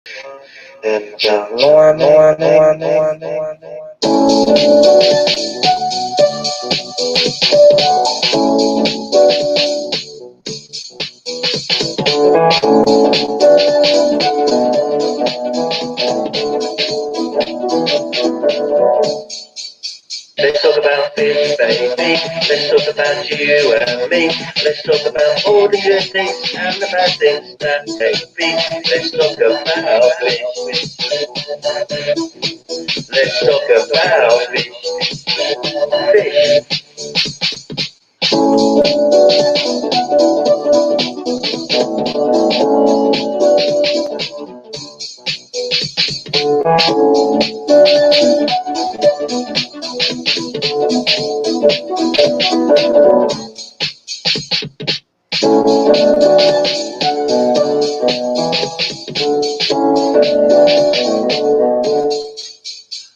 In the morning. Let's talk about fish, baby. Let's talk about you and me. Let's talk about all the good things and the bad things that may be. Let's talk about fish. Let's talk about fish.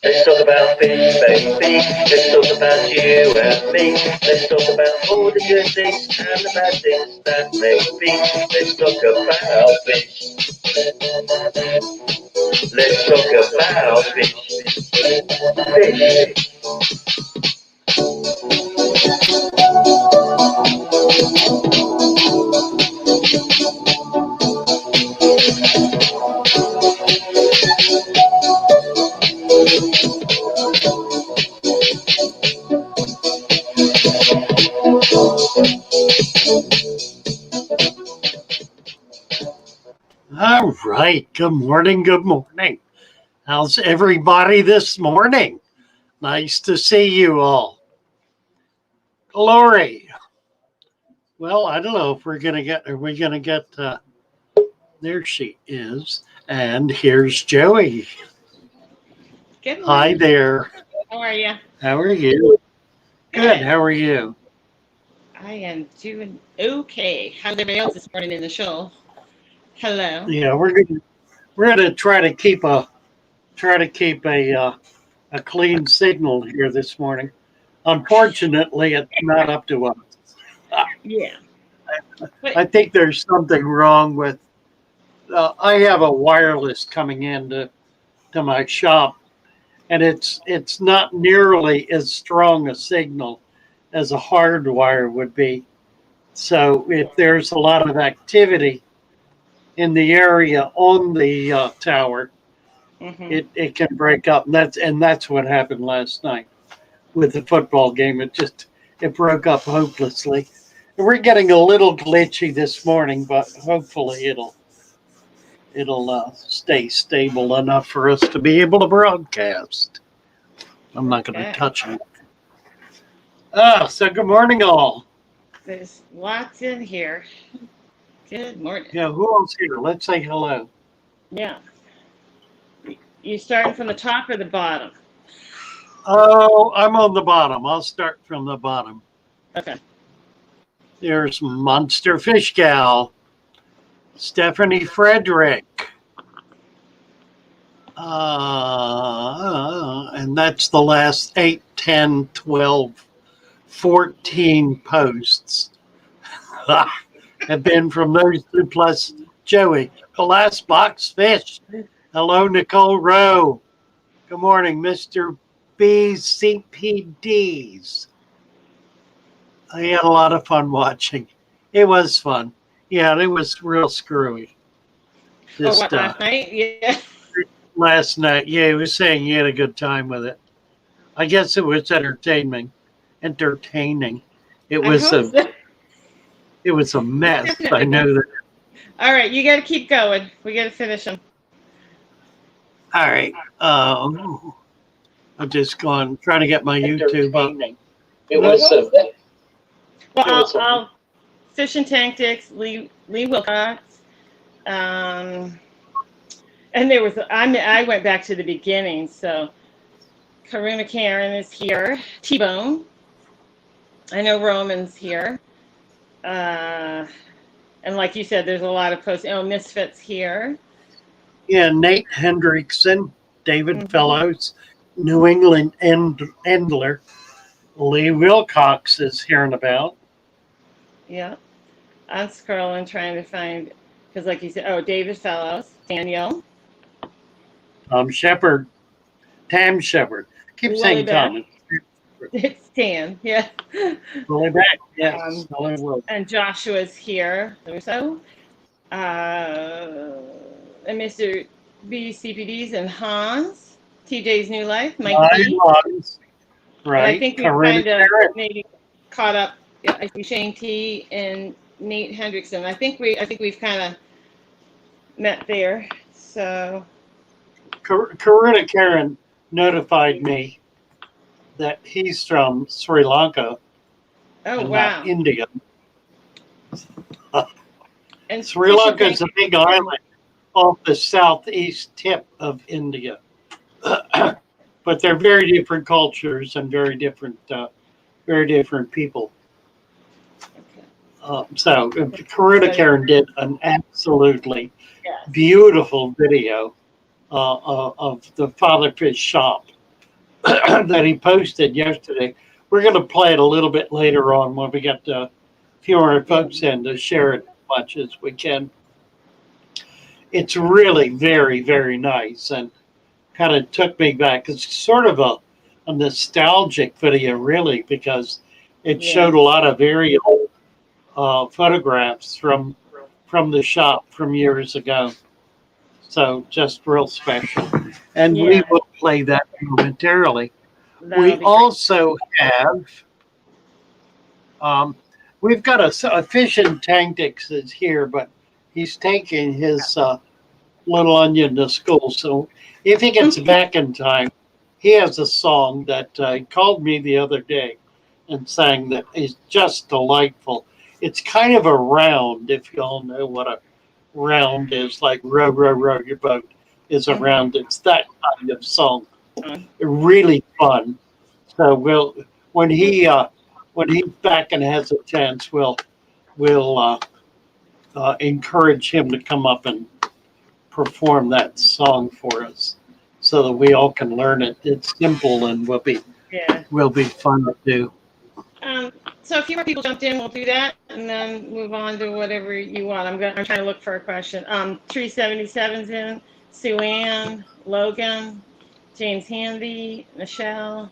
Let's talk about fish, baby. Let's talk about you and me. Let's talk about all the good things and the bad things that may be. Let's talk about fish. Let's talk about fish. All right. Good morning. Good morning. How's everybody this morning? Nice to see you all. Glory. Well, I don't know if are we going to get, there she is. And here's Joey. Good morning. Hi there. How are you? How are you? Good. How are you? I am doing okay. How's everybody else this morning in the show? Hello. Yeah, we're gonna try to keep a clean signal here this morning. Unfortunately, it's not up to us. Yeah. I think there's something wrong with. I have a wireless coming into my shop, and it's not nearly as strong a signal as a hard wire would be. So if there's a lot of activity in the area on the tower, it can break up, and that's what happened last night with the football game. It broke up hopelessly. And we're getting a little glitchy this morning, but hopefully it'll stay stable enough for us to be able to broadcast. I'm not going to touch it. So good morning, all. There's lots in here. Good morning. Yeah, who else here? Let's say hello. Yeah. You starting from the top or the bottom? Oh, I'm on the bottom. I'll start from the bottom. Okay. There's Monster Fish Gal, Stephanie Frederick. And that's the last 8, 10, 12, 14 posts have been from those two plus Joey. The last box fish. Hello, Nicole Rowe. Good morning, Mr. BCPDs. I had a lot of fun watching. It was fun. Yeah, it was real screwy. Last night? Yeah. Last night. Yeah, he was saying he had a good time with it. I guess it was entertaining. It was a mess. I know that. All right, you got to keep going. We got to finish them. All right. I'm just trying to get my YouTube up. It was I'll Fish and Tactics, Lee Wilcox. And there was I went back to the beginning. So Karuna Karen is here. T-Bone. I know Roman's here. And like you said, there's a lot of posts. Oh, Misfits here. Yeah, Nate Hendrickson, David Fellows, New England Endler. Lee Wilcox is here and about. Yeah. I'm scrolling, trying to find, because like you said, David Fellows, Daniel. Shepherd, Tam Shepherd. Keep Willie saying back. Tom. It's Tam, yeah. Willie back, yes. And Joshua's here, so. And Mr. BCPDs and Hans, TJ's New Life, Mike B. Hans, right. And I think we've kind of maybe caught up. Yeah, I see Shane T and Nate Hendrickson. I think we've kind of met there. So Karuna Karen notified me that he's from Sri Lanka. Oh, and wow. not India. And Sri Lanka is a big island off the southeast tip of India. But they're very different cultures and very different people. So Karuna Karen did an absolutely beautiful video of the Father Fish shop that he posted yesterday. We're going to play it a little bit later on when we get a few more folks in to share it as much as we can. It's really very, very nice and kind of took me back. It's sort of a nostalgic video, really, because it showed a lot of very old photographs from the shop from years ago. So just real special. And we will play that momentarily. We also have, we've got a Fish and Tactics is here, but he's taking his little onion to school. So if he gets back in time, he has a song that he called me the other day and sang that is just delightful. It's kind of a round, if you all know what a round is, like row, row, row your boat is a round. It's that kind of song. Really fun. So when he's back and has a chance, we'll encourage him to come up and perform that song for us, so that we all can learn it. It's simple and will be fun to do. So a few more people jumped in. We'll do that and then move on to whatever you want. I'm trying to look for a question. 377's in. Sue Ann, Logan, James Handy, Michelle,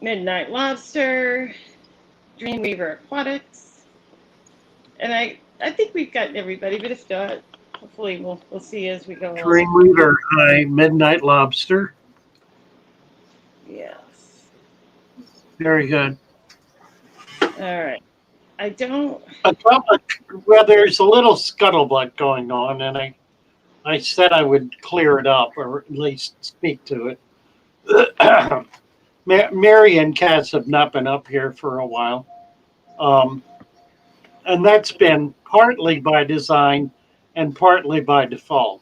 Midnight Lobster, Dreamweaver Aquatics, and I think we've got everybody. But if not, hopefully we'll see as we go along. Dreamweaver, hi, Midnight Lobster. Yes. Very good. All right. I don't. Well, there's a little scuttlebutt going on, and I said I would clear it up, or at least speak to it. Mary and Cass have not been up here for a while. And that's been partly by design and partly by default.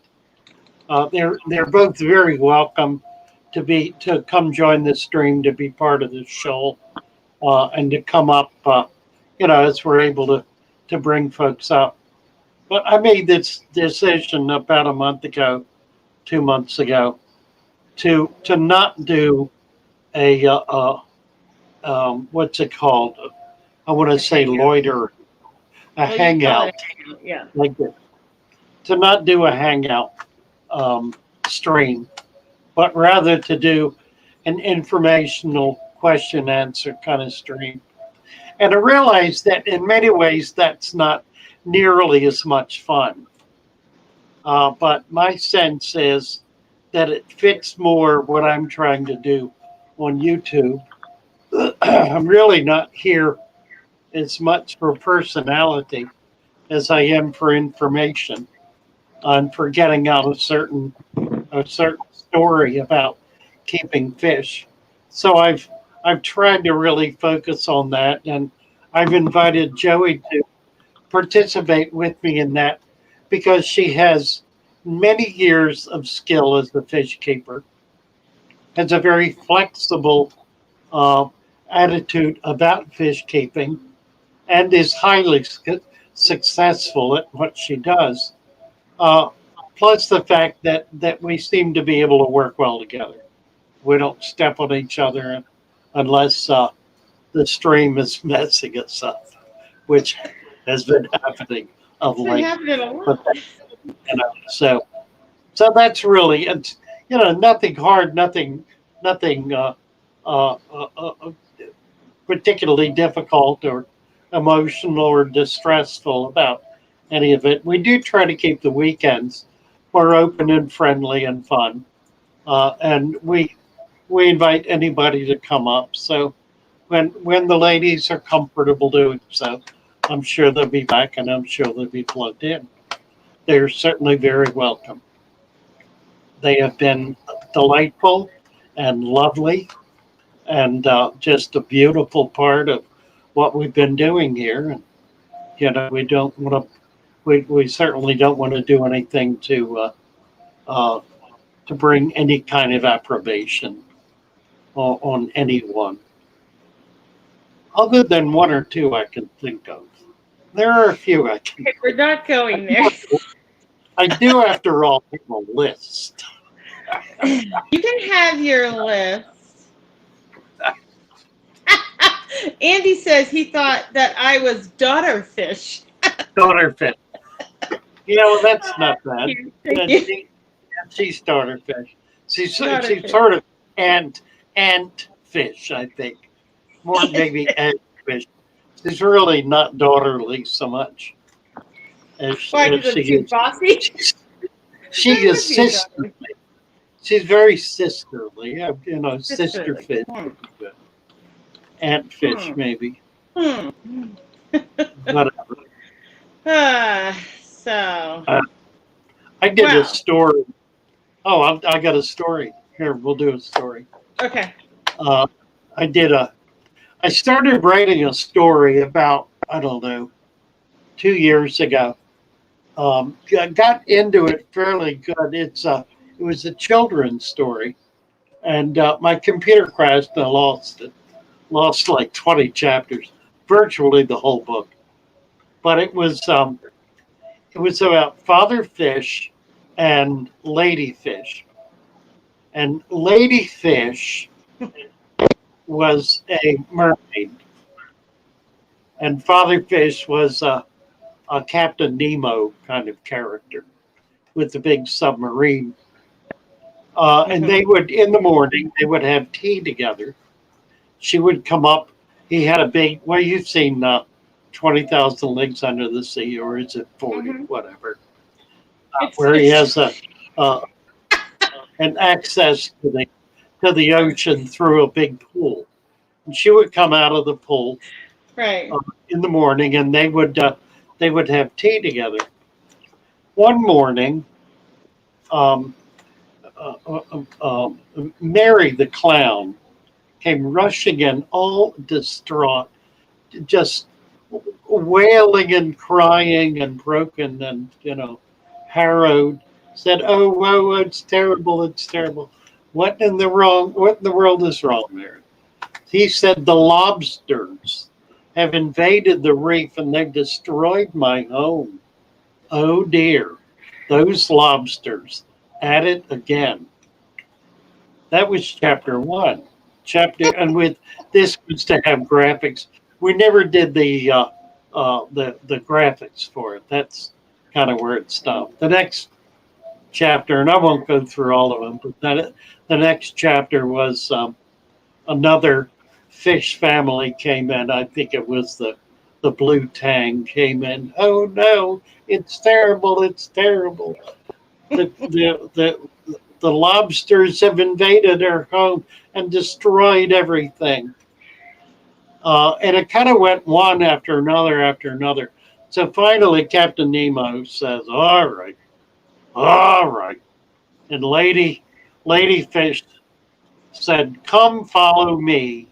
They're both very welcome to come join the stream, to be part of the show, and to come up, as we're able to bring folks up. But I made this decision about a month ago, 2 months ago, to not do a what's it called? I want to say loiter, a hangout, like this. To not do a hangout stream, but rather to do an informational question answer kind of stream. And I realized that in many ways that's not nearly as much fun. But my sense is that it fits more what I'm trying to do on YouTube. I'm really not here as much for personality as I am for information, and for getting out a certain story about keeping fish. So I've tried to really focus on that, and I've invited Joey to participate with me in that, because she has many years of skill as a fish keeper, has a very flexible attitude about fish keeping, and is highly successful at what she does. Plus the fact that we seem to be able to work well together. We don't step on each other unless the stream is messing us up, which has been happening of late. So So that's really, it's, nothing hard, nothing particularly difficult or emotional or distressful about any of it. We do try to keep the weekends more open and friendly and fun, and we invite anybody to come up. So when the ladies are comfortable doing so, I'm sure they'll be back, and I'm sure they'll be plugged in. They're certainly very welcome. They have been delightful and lovely, and just a beautiful part of what we've been doing here. And we don't want to. We certainly don't want to do anything to bring any kind of approbation on anyone, other than one or two I can think of. There are a few I can. Okay, we're not going there. I do, after all, have a list. You can have your list. Andy says he thought that I was daughter fish. Daughter fish. That's not bad. She's daughter fish. She's sort of ant fish, I think. More maybe ant fish. She's really not daughterly so much. Why, because she's too bossy? She is sisterly. She's very sisterly. Sister fish. Ant fish, maybe. Whatever. So. I did a story. Oh, I got a story. Here, we'll do a story. Okay. I started writing a story about, I don't know, 2 years ago. I got into it fairly good. It was a children's story, and my computer crashed and I lost it. Lost like 20 chapters, virtually the whole book. But it was about father fish and lady fish. And lady fish was a mermaid, and father fish was a Captain Nemo kind of character with the big submarine. And they would, in the morning, they would have tea together. She would come up. He had a big, well, you've seen 20,000 Leagues Under the Sea, or is it 40, whatever, where he has an access to the ocean through a big pool. And she would come out of the pool right in the morning, and they would have tea together. One morning, Mary the clown came rushing in, all distraught, just wailing and crying and broken and harrowed. Said, "Oh, whoa, it's terrible! It's terrible! What in the world is wrong there?" He said, "The lobsters have invaded the reef and they've destroyed my home. Oh dear, those lobsters at it again." That was chapter 1. And with this was to have graphics. We never did the graphics for it. That's kind of where it stopped. The next chapter, and I won't go through all of them, but the next chapter was another fish family came in. I think it was the blue tang came in. "Oh no, it's terrible! It's terrible! The lobsters have invaded our home and destroyed everything." And it kind of went one after another. So finally, Captain Nemo says, all right. And Lady Fish said, "Come follow me."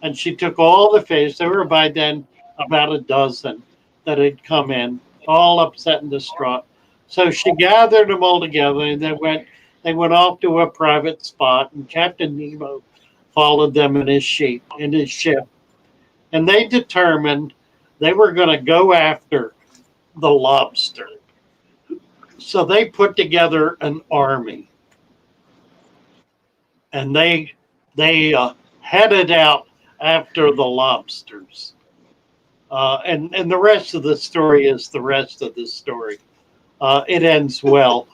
And she took all the fish. There were by then about a dozen that had come in, all upset and distraught. So she gathered them all together, and they went off to a private spot, and Captain Nemo followed them in his ship. And they determined they were going to go after the lobster. So they put together an army, and they headed out after the lobsters. And the rest of the story is the rest of the story. It ends well.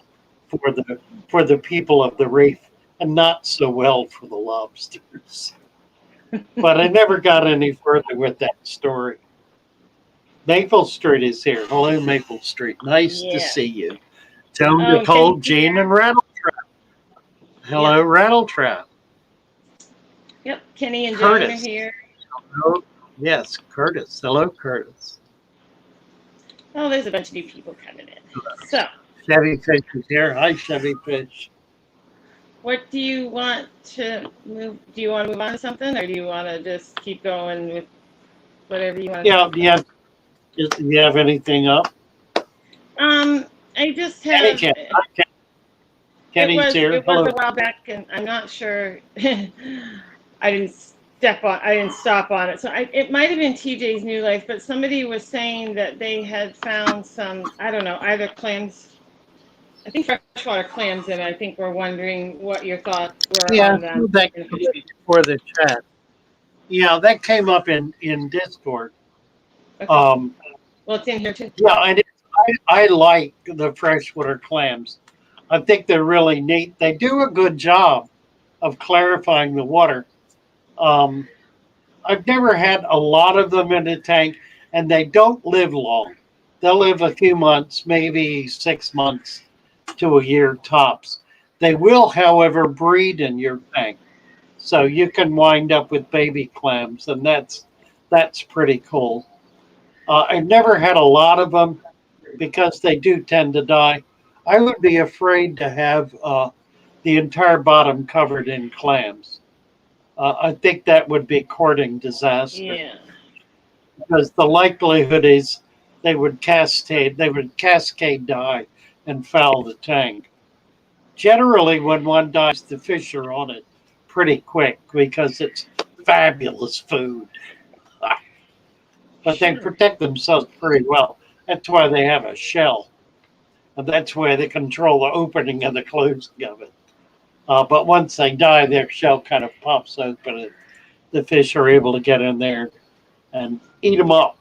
for the people of the reef, and not so well for the lobsters. But I never got any further with that story. Maple Street is here. Hello, Maple Street. Nice to Yeah. see you. Tell Oh, Nicole, Kenny's Jean, here. and Rattletrap. Hello, Yep. Rattletrap. Yep. Kenny and Joan are Curtis. here. Hello. Yes, Curtis. Hello, Curtis. Oh, there's a bunch of new people coming in. So, Chevy Fish is here. Hi, Chevy Fish. what do you want to move? Do you want to move on to something, or do you want to just keep going with whatever you want to Yeah, talk do you have anything up? I just have. Kenny's here. It was Hello. a while back, and I'm not sure. I didn't stop on it. So it might have been TJ's New Life, but somebody was saying that they had found some, I don't know, either clams, I think freshwater clams, and I think we're wondering what your thoughts were on them. That for the chat. Yeah, that came up in Discord. Okay. Well, it's in here too. Yeah, and I like the freshwater clams. I think they're really neat. They do a good job of clarifying the water. I've never had a lot of them in a tank, and they don't live long. They'll live a few months, maybe 6 months to a year tops. They will, however, breed in your tank, so you can wind up with baby clams, and that's pretty cool. I've never had a lot of them because they do tend to die. I would be afraid to have the entire bottom covered in clams. I think that would be courting disaster. Yeah. Because the likelihood is they would cascade die and foul the tank. Generally, when one dies, the fish are on it pretty quick because it's fabulous food. But they protect themselves pretty well. That's why they have a shell. And that's where they control the opening and the closing of it. But once they die, their shell kind of pops open and the fish are able to get in there and eat them up.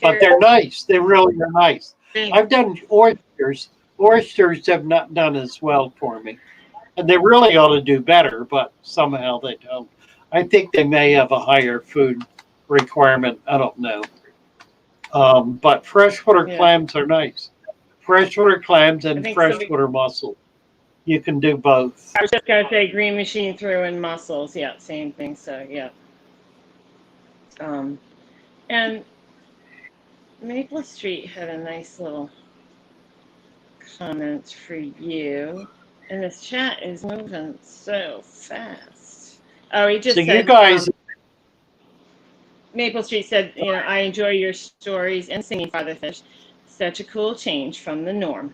But they're nice. They really are nice. I've done oysters. Oysters have not done as well for me. And they really ought to do better, but somehow they don't. I think they may have a higher food requirement. I don't know. But freshwater clams are nice. Freshwater clams and freshwater mussels. You can do both. I was just going to say green machine through and mussels. Yeah, same thing. So, yeah. And Maple Street had a nice little comment for you. And this chat is moving so fast. Oh, he just said, you guys... Maple Street said, I enjoy your stories and singing Fatherfish. Such a cool change from the norm.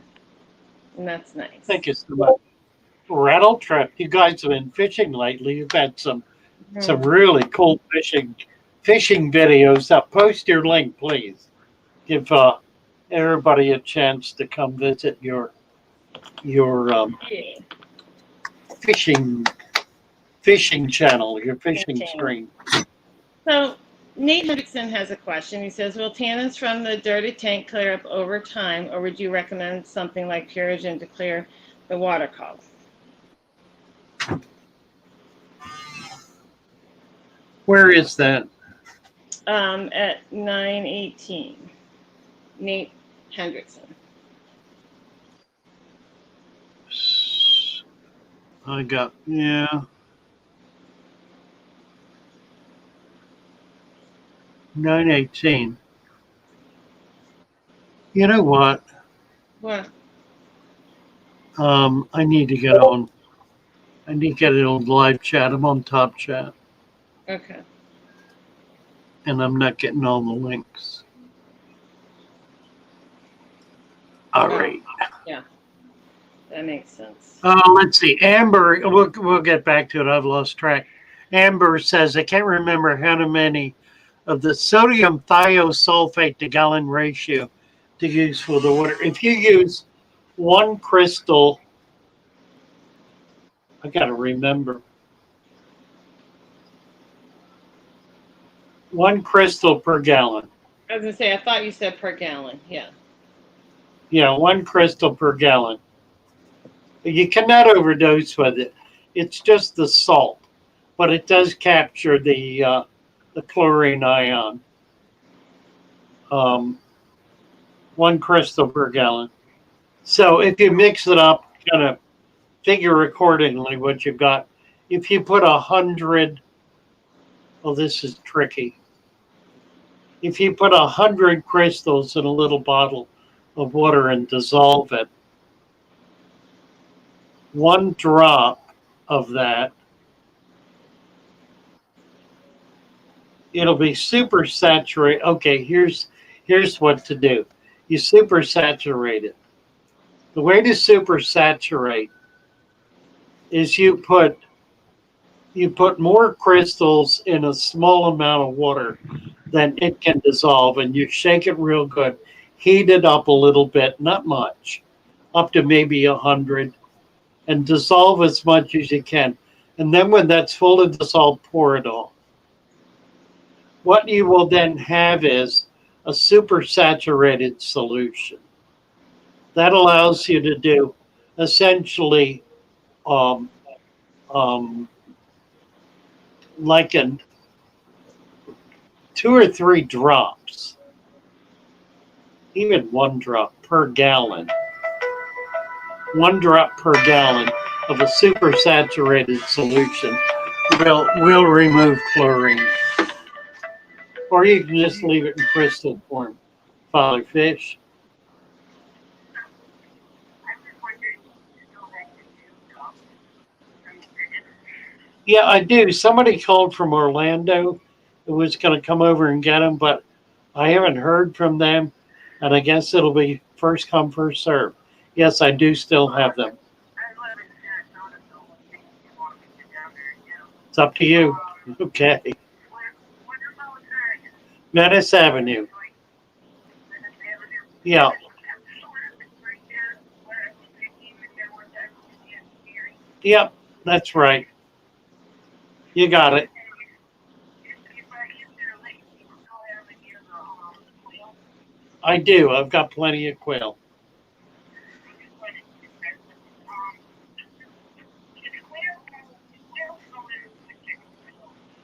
And that's nice. Thank you so much. Rattletrap, you guys have been fishing lately. You've had some really cool fishing videos up. Post your link, please. Give everybody a chance to come visit your fishing channel, your fishing stream. So Nate Hendrickson has a question. He says, will tannins from the dirty tank clear up over time, or would you recommend something like Purigen to clear the water column? Where is that? At 9:18. Nate Hendrickson. I got, yeah. 9:18. You know what? What? I need to get on. I need to get it on live chat. I'm on top chat. Okay. And I'm not getting all the links. All right. Yeah. That makes sense. Let's see. Amber, we'll get back to it. I've lost track. Amber says, I can't remember how many of the sodium thiosulfate to gallon ratio to use for the water. If you use one crystal, I got to remember. One crystal per gallon. I was going to say, I thought you said per gallon. Yeah. 1 crystal per gallon. You cannot overdose with it. It's just the salt, but it does capture the chlorine ion. 1 crystal per gallon. So if you mix it up, kind of figure accordingly what you've got. If you put 100, well, this is tricky. If you put 100 crystals in a little bottle of water and dissolve it, 1 drop of that, it'll be super saturated. Okay, here's what to do. You super saturate it. The way to super saturate is you put more crystals in a small amount of water than it can dissolve, and you shake it real good. Heat it up a little bit, not much, up to maybe 100, and dissolve as much as you can. And then when that's fully dissolved, pour it off. What you will then have is a super saturated solution. That allows you to do essentially like 2 or 3 drops, even 1 drop per gallon. 1 drop per gallon of a super saturated solution will remove chlorine. Or you can just leave it in crystal form. Father Fish. Yeah, I do. Somebody called from Orlando who was going to come over and get them, but I haven't heard from them, and I guess it'll be first come, first serve. Yes, I do still have them. It's up to you. Okay. Menace Avenue. Yeah. Yep, that's right. You got it. I do. I've got plenty of quail.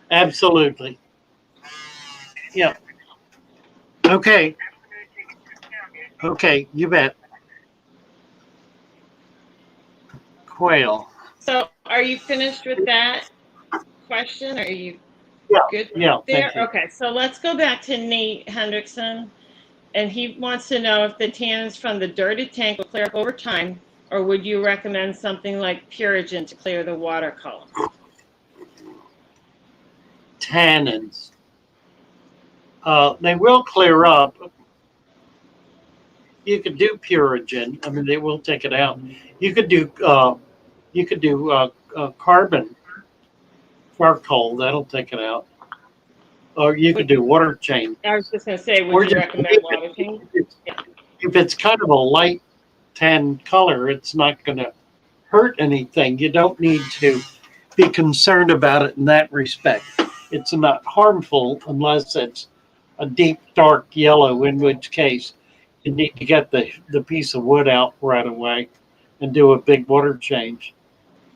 Absolutely. Yeah. Okay. Okay, you bet. Quail. So are you finished with that question? Are you good Yeah, there? thank you. Okay, so let's go back to Nate Hendrickson. And he wants to know if the tannins from the dirted tank will clear up over time, or would you recommend something like Purigen to clear the water column? Tannins. They will clear up. You could do Purigen. I mean, they will take it out. You could do carbon charcoal. That'll take it out. Or you could do water change. I was just going to say, would you recommend water change? If it's kind of a light tan color, it's not going to hurt anything. You don't need to be concerned about it in that respect. It's not harmful unless it's a deep dark yellow, in which case you need to get the piece of wood out right away and do a big water change.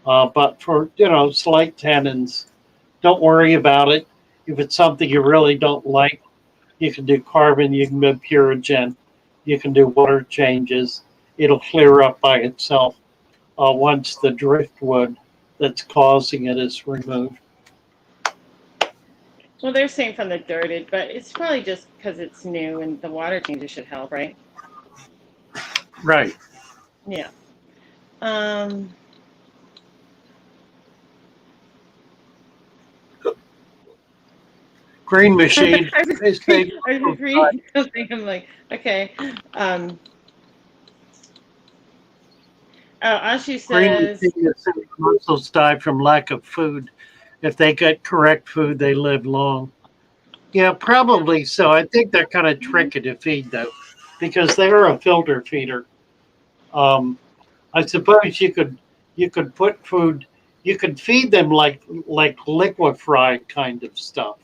But for slight tannins, don't worry about it. If it's something you really don't like, you can do carbon, you can do Purigen, you can do water changes. It'll clear up by itself once the driftwood that's causing it is removed. Well, they're saying from the dirted, but it's probably just because it's new and the water changes should help, right? Right. Yeah. Green machine. I was just reading something. I'm like, okay. Ashu says, Muscles die from lack of food. If they get correct food, they live long. Yeah, probably so. I think they're kind of tricky to feed, though, because they're a filter feeder. I suppose you could put food. You could feed them like liquefied kind of stuff.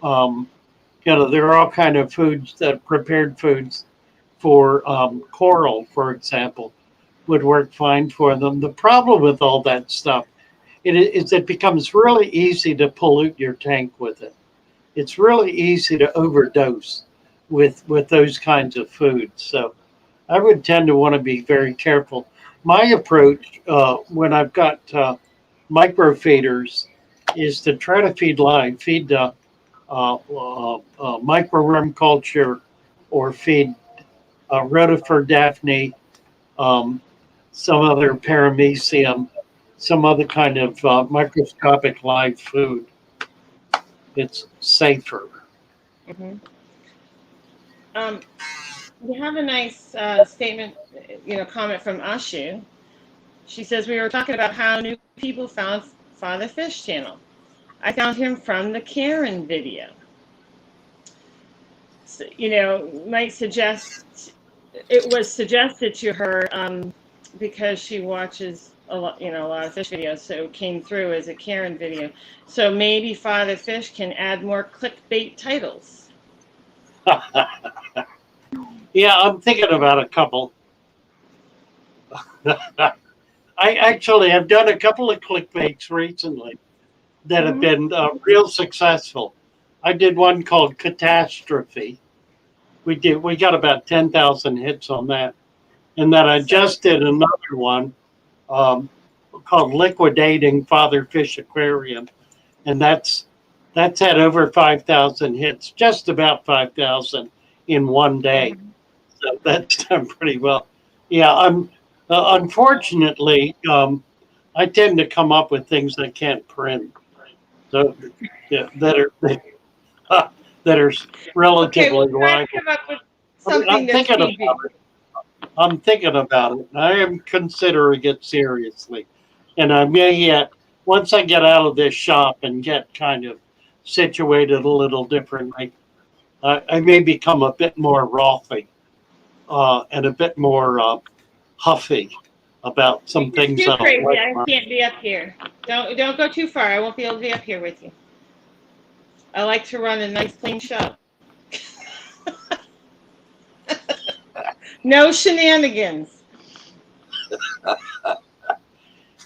There are all kind of foods, that prepared foods for coral, for example, would work fine for them. The problem with all that stuff it becomes really easy to pollute your tank with it. It's really easy to overdose with those kinds of foods. So I would tend to want to be very careful. My approach when I've got micro feeders is to try to feed live, feed micro worm culture, or feed rotifer daphne, um, some other paramecium, some other kind of microscopic live food. It's safer. Mm-hmm. We have a nice statement, comment from Ashu. She says, we were talking about how new people found Father Fish channel. I found him from the Karen video. So, might suggest, it was suggested to her because she watches a lot of fish videos, so it came through as a Karen video. So maybe Father Fish can add more clickbait titles. Yeah, I'm thinking about a couple. I actually have done a couple of clickbaits recently that have been real successful. I did one called Catastrophe. We got about 10,000 hits on that, and then I just did another one called Liquidating Father Fish Aquarium, and that's had over 5,000 hits, just about 5,000 in one day. So that's done pretty well. Yeah, I'm unfortunately I tend to come up with things I can't print, so yeah, that are relatively live. Come up with something that's I'm thinking about it. I am considering it seriously, and I may yet, once I get out of this shop and get kind of situated a little differently, I may become a bit more wrathy and a bit more huffy about some things. Too crazy. I can't be up here. Don't go too far. I won't be able to be up here with you. I like to run a nice clean show. No shenanigans.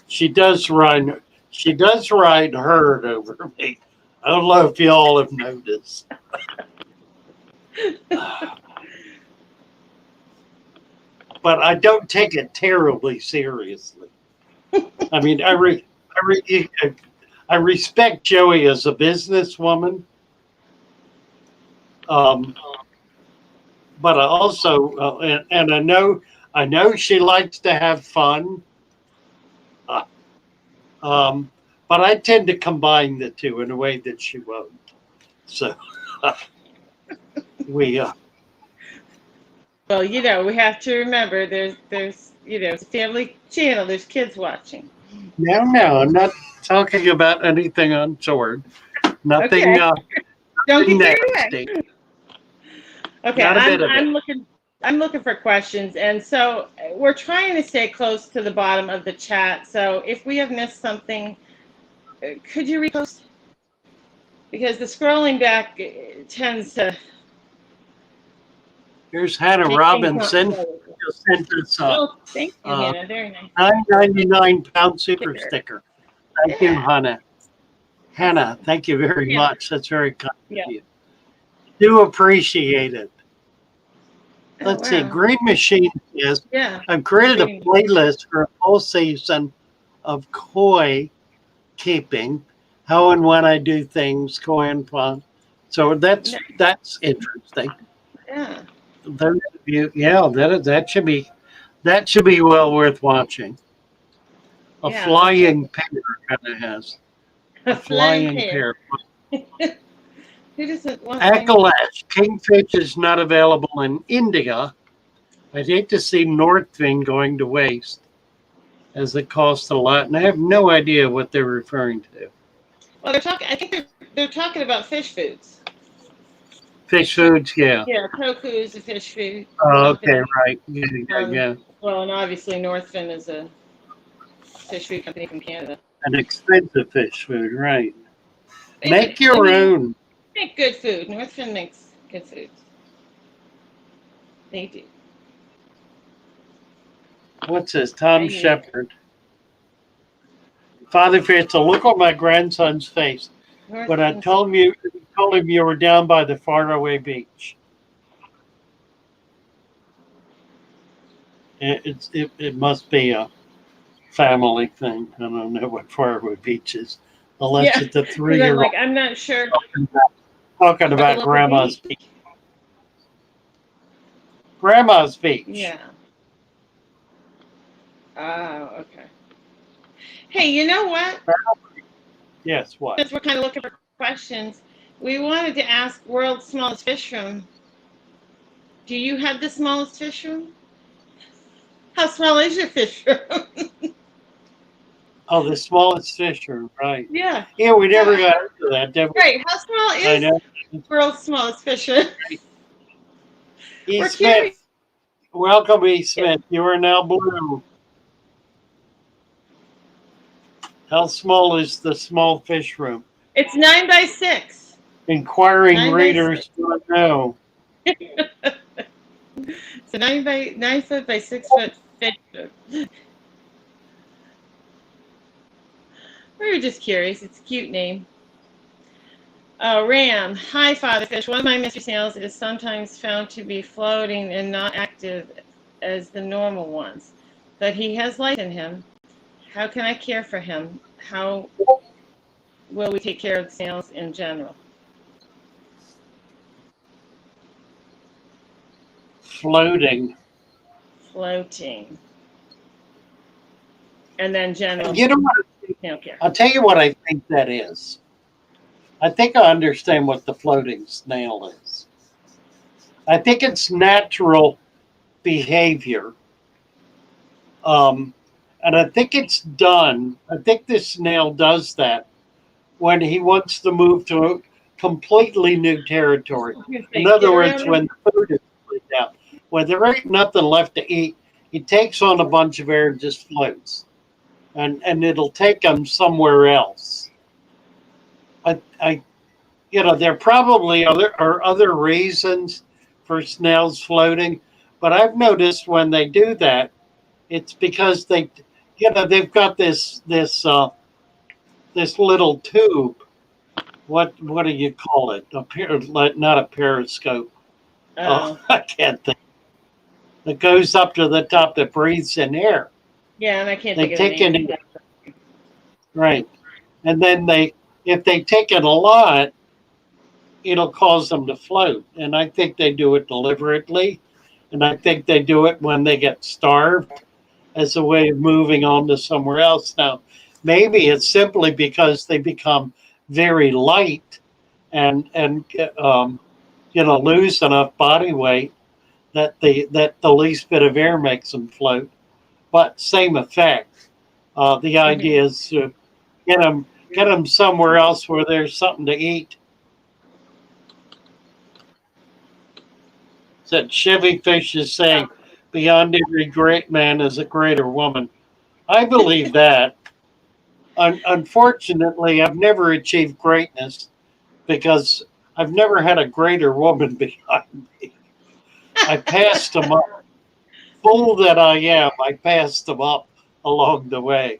She does ride herd over me. I don't know if y'all have noticed. But I don't take it terribly seriously. I mean, I respect Joey as a businesswoman, but I also and I know she likes to have fun, but I tend to combine the two in a way that she won't. So we. Well, we have to remember there's it's a family channel. There's kids watching. No, I'm not talking about anything untoward. Nothing. Okay. Don't get nasty. Okay, I'm looking for questions, and so we're trying to stay close to the bottom of the chat. So if we have missed something, could you repost? Because the scrolling back tends to. Here's Hannah Robinson. Just sent us thank you, Hannah. Very nice. $9.99 super sticker. Thank you, Hannah. Hannah, thank you very much. That's very kind of you. Do appreciate it. Let's see. Green Machine says, I've created a playlist for a full season of koi keeping, how and when I do things, koi and fun. So that's interesting. Yeah. That should be well worth watching. A flying pair kind of has. A flying pair. Who doesn't want Akalash, kingfish is not available in India. I'd hate to see Northfin going to waste, as it costs a lot, and I have no idea what they're referring to. Well, I think they're talking about fish foods. Fish foods, yeah. Yeah, tofu is a fish food. Oh, okay, right. Yeah. Well, and obviously Northfin is a fish food company from Canada. An expensive fish food, right. Make your own. Make good food. Northfin makes good food. They do. What's this? Tom Shepard. Father Fish, to look on my grandson's face when I told him you were down by the faraway beach. It must be a family thing. I don't know what faraway beach is, unless it's a 3-year-old. Like, I'm not sure. Talking about Grandma's beach. Grandma's beach. Yeah. Oh, okay. Hey, you know what? Yes, what? Since we're kind of looking for questions, we wanted to ask world's smallest fish room. Do you have the smallest fish room? How small is your fish room? Oh, the smallest fish room, right? Yeah. Yeah, we never got into that, did we? Right. How small is world's smallest fish room? E. We're Smith. curious. Welcome, E. Smith. You are now blue. How small is the small fish room? It's 9 by 6. Inquiring readers don't know. It's a 9 foot by 6 foot fish room. We were just curious. It's a cute name. Ram. Hi, Father Fish. One of my mystery snails is sometimes found to be floating and not active as the normal ones, but he has life in him. How can I care for him? How will we take care of the snails in general? Floating. And then general. You know what? I'll tell you what I think that is. I think I understand what the floating snail is. I think it's natural behavior. And I think it's done. I think this snail does that when he wants to move to a completely new territory. In other words, when the food is laid out, when there ain't nothing left to eat, he takes on a bunch of air and just floats. And it'll take him somewhere else. There probably are other reasons for snails floating, but I've noticed when they do that, it's because they've got this little tube. What do you call it? Not a periscope. Oh. I can't think. That goes up to the top that breathes in air. Yeah, and I can't think of the name. Right. And then if they take it a lot, it'll cause them to float. And I think they do it deliberately. And I think they do it when they get starved as a way of moving on to somewhere else. Now, maybe it's simply because they become very light and lose enough body weight that the least bit of air makes them float. But same effect. The idea is to get them somewhere else where there's something to eat. That Chevy Fish is saying, beyond every great man is a greater woman. I believe that. Unfortunately, I've never achieved greatness because I've never had a greater woman behind me. I passed them up. Fool that I am, I passed them up along the way.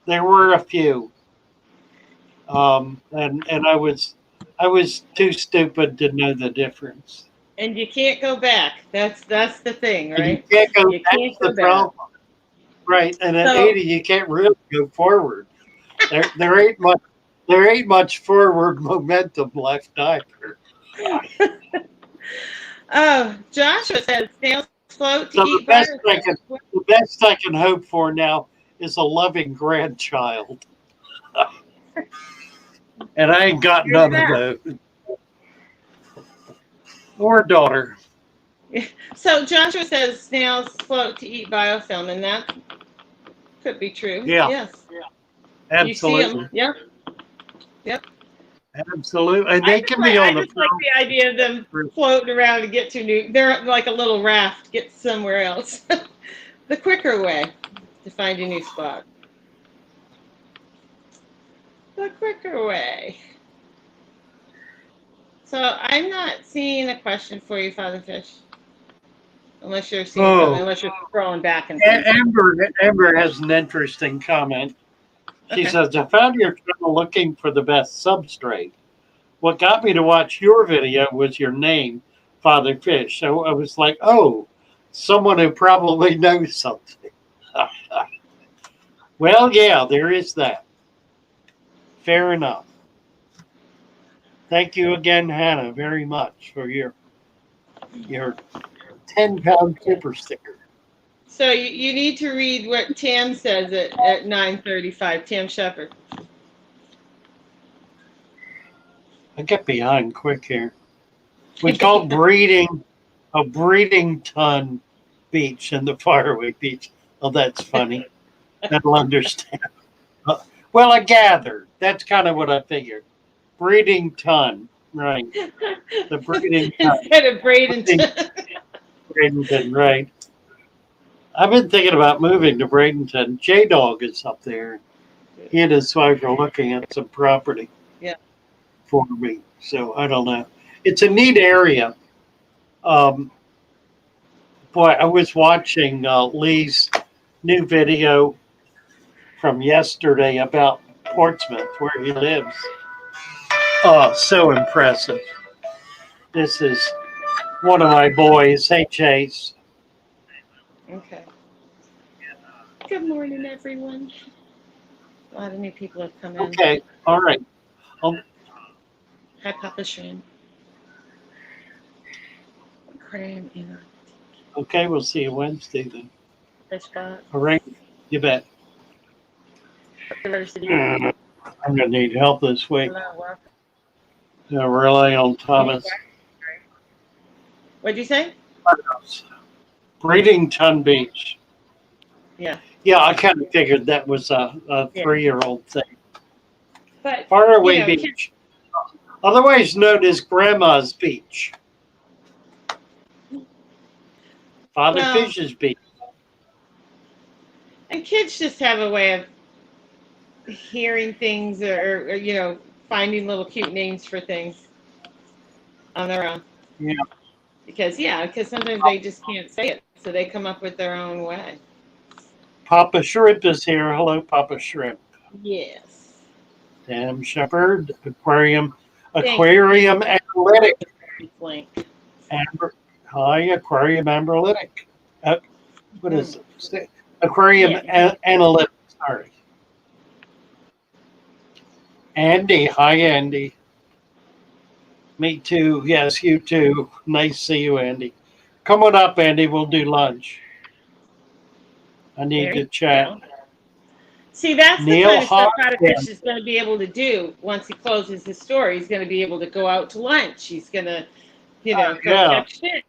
There were a few. And I was too stupid to know the difference. And you can't go back. That's the thing, right? And you can't go you back. Can't go the back. problem. Right. And at 80 you can't really go forward. There ain't much forward momentum left either. Oh, Joshua says snails float to eat the best I can hope for now is a loving grandchild. And I ain't got none of those. Or daughter. So Joshua says snails float to eat biofilm, and that could be true. Yeah. Yes. Yeah. Absolutely. You see them. Yep. Yep. Absolutely. And they can be on the. I just like the idea of them floating around to get to new. They're like a little raft, get somewhere else. The quicker way to find a new spot. The quicker way. So I'm not seeing a question for you, Father Fish. Unless you're seeing Oh, something, unless you're scrolling back and seeing something. Amber has an interesting comment. She Okay. says, I found your channel looking for the best substrate. What got me to watch your video was your name, Father Fish. So I was like, oh, someone who probably knows something. Well, yeah, there is that. Fair enough. Thank you again, Hannah, very much for your 10-pound super sticker. So you need to read what Tam says at 9:35. Tam Shepard. I get behind quick here. We call breeding a breeding ton beach in the faraway beach. Oh, that's funny. That'll understand. Well, I gathered. That's kind of what I figured. Breeding ton, right? The breeding ton. Instead of Bradenton. Bradenton, right? I've been thinking about moving to Bradenton. J-Dog is up there. He and his wife are looking at some property. Yeah. For me. So I don't know. It's a neat area. Boy, I was watching Lee's new video from yesterday about Portsmouth, where he lives. Oh, so impressive. This is one of my boys. Hey, Chase. Okay. Good morning, everyone. A lot of new people have come in. Okay, all right. Hi, Papa Shrimp. Cram in Okay, we'll see you Wednesday then. a spot. All right, you bet. Diversity. I'm going to need help this week. Hello, welcome. I rely on Thomas. What'd you say? Breeding Ton Beach. Yeah. Yeah, I kind of figured that was a Yeah. 3-year-old thing. But Faraway you know, Beach, otherwise known as Grandma's Beach. Father Well- Fish's Beach. and kids just have a way of hearing things or you know, finding little cute names for things on their own. Yeah. Because sometimes they just can't say it, so they come up with their own way. Papa Shrimp is here. Hello, Papa Shrimp. Yes. Tam Shepherd, Aquarium Thank Analytic. Link. Amber, hi, Aquarium Analytic. What is it? Aquarium Analytic. Sorry. Andy, hi, Andy. Me too. Yes, you too. Nice to see you, Andy. Come on up, Andy. We'll do lunch. I need to chat. See, that's the Neil kind of stuff Father Hodgkin. Fish is going to be able to do once he closes his store. He's going to be able to go out to lunch. He's going to, go catch fish.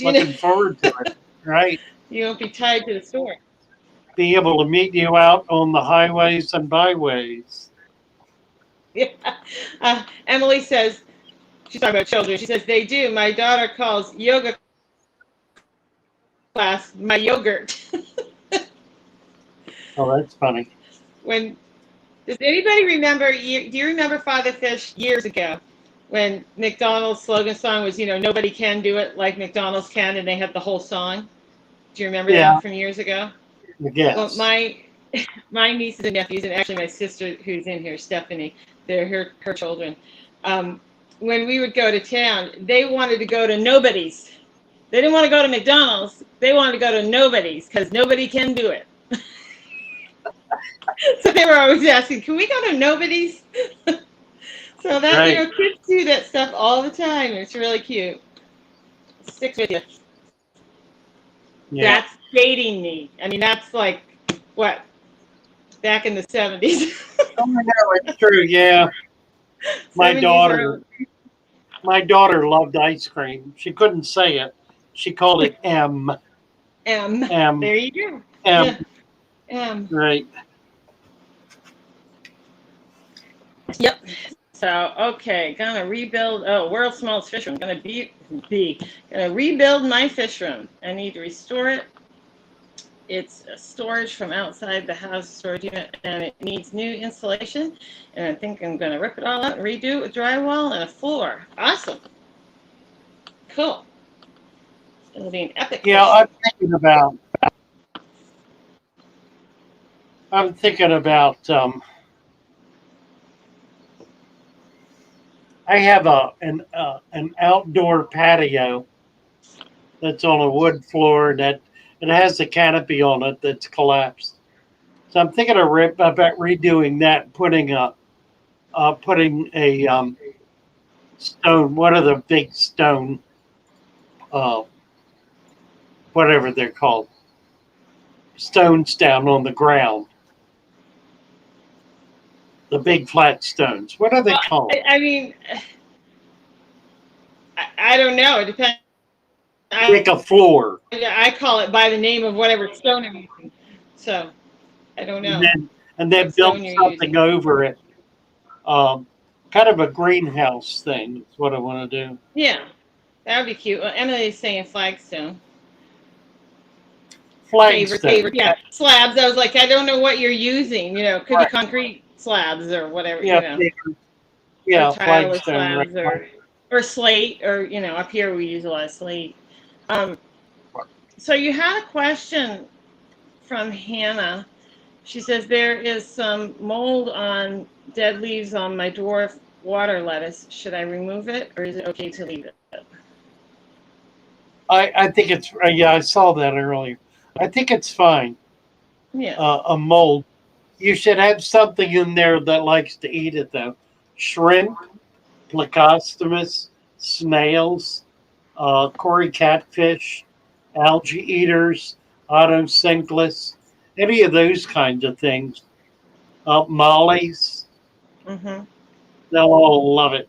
Looking forward to it, right? You won't be tied to the store. Be able to meet you out on the highways and byways. Yeah. Emily says, she's talking about children. She says, they do. My daughter calls yoga class my yogurt. Oh, that's funny. Does anybody remember, do you remember Father Fish years ago when McDonald's slogan song was, nobody can do it like McDonald's can, and they had the whole song? Do you remember that from years ago? Yes. Well, my nieces and nephews, and actually my sister who's in here, Stephanie, they're her children. When we would go to town, they wanted to go to Nobody's. They didn't want to go to McDonald's. They wanted to go to Nobody's because nobody can do it. So they were always asking, can we go to Nobody's? So that, kids do that stuff all the time. It's really cute. It sticks with you. Yeah. That's dating me. I mean, that's like, what, back in the 70s. Oh, no, it's true, yeah. My daughter loved ice cream. She couldn't say it. She called it M. M. There you go. M. Yeah. M. Right. Yep. So, okay, gonna rebuild, world's smallest fish room. Gonna gonna rebuild my fish room. I need to restore it. It's a storage from outside the house storage unit, and it needs new insulation. And I think I'm gonna rip it all out and redo it with drywall and a floor. Awesome. Cool. It'll be an epic. Yeah, fish. I'm thinking about. I have an outdoor patio that's on a wood floor that it has a canopy on it that's collapsed. So I'm thinking about redoing that, putting a stone, one of the big stone, uh, whatever they're called, stones down on the ground. The big flat stones. What are they called? I mean, I don't know. It depends. Like a floor. I call it by the name of whatever stone I'm using. So I don't know. And then build something over it. Kind of a greenhouse thing is what I want to do. Yeah, that would be cute. Well, Emily's saying flagstone. Flagstone. Favorite. Yeah, slabs. I was like, I don't know what you're using. You know, could be concrete slabs or whatever. Yeah, you know. Yeah, or tile or flagstone. slabs or slate, or you know, up here we use a lot of slate. So you had a question from Hannah. She says there is some mold on dead leaves on my dwarf water lettuce. Should I remove it, or is it okay to leave it? I think it's yeah. I saw that earlier. I think it's fine. Yeah. A mold. You should have something in there that likes to eat it though. Shrimp, plecostomus, snails, cory catfish, algae eaters, autosynclus, any of those kinds of things. Mollies, Mm-hmm. they'll all love it.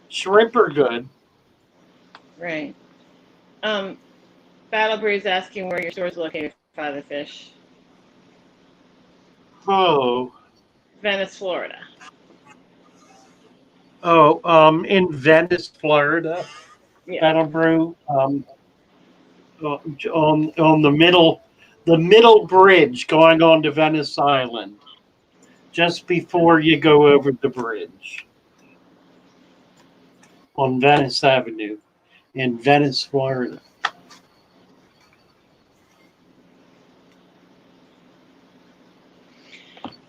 Shrimp are good. Right. Battlebrew is asking where your store is located, Father Fish. Oh. Venice, Florida. Oh, in Venice, Florida. Yeah. Battlebrew, on the middle bridge going on to Venice Island, just before you go over the bridge on Venice Avenue in Venice, Florida.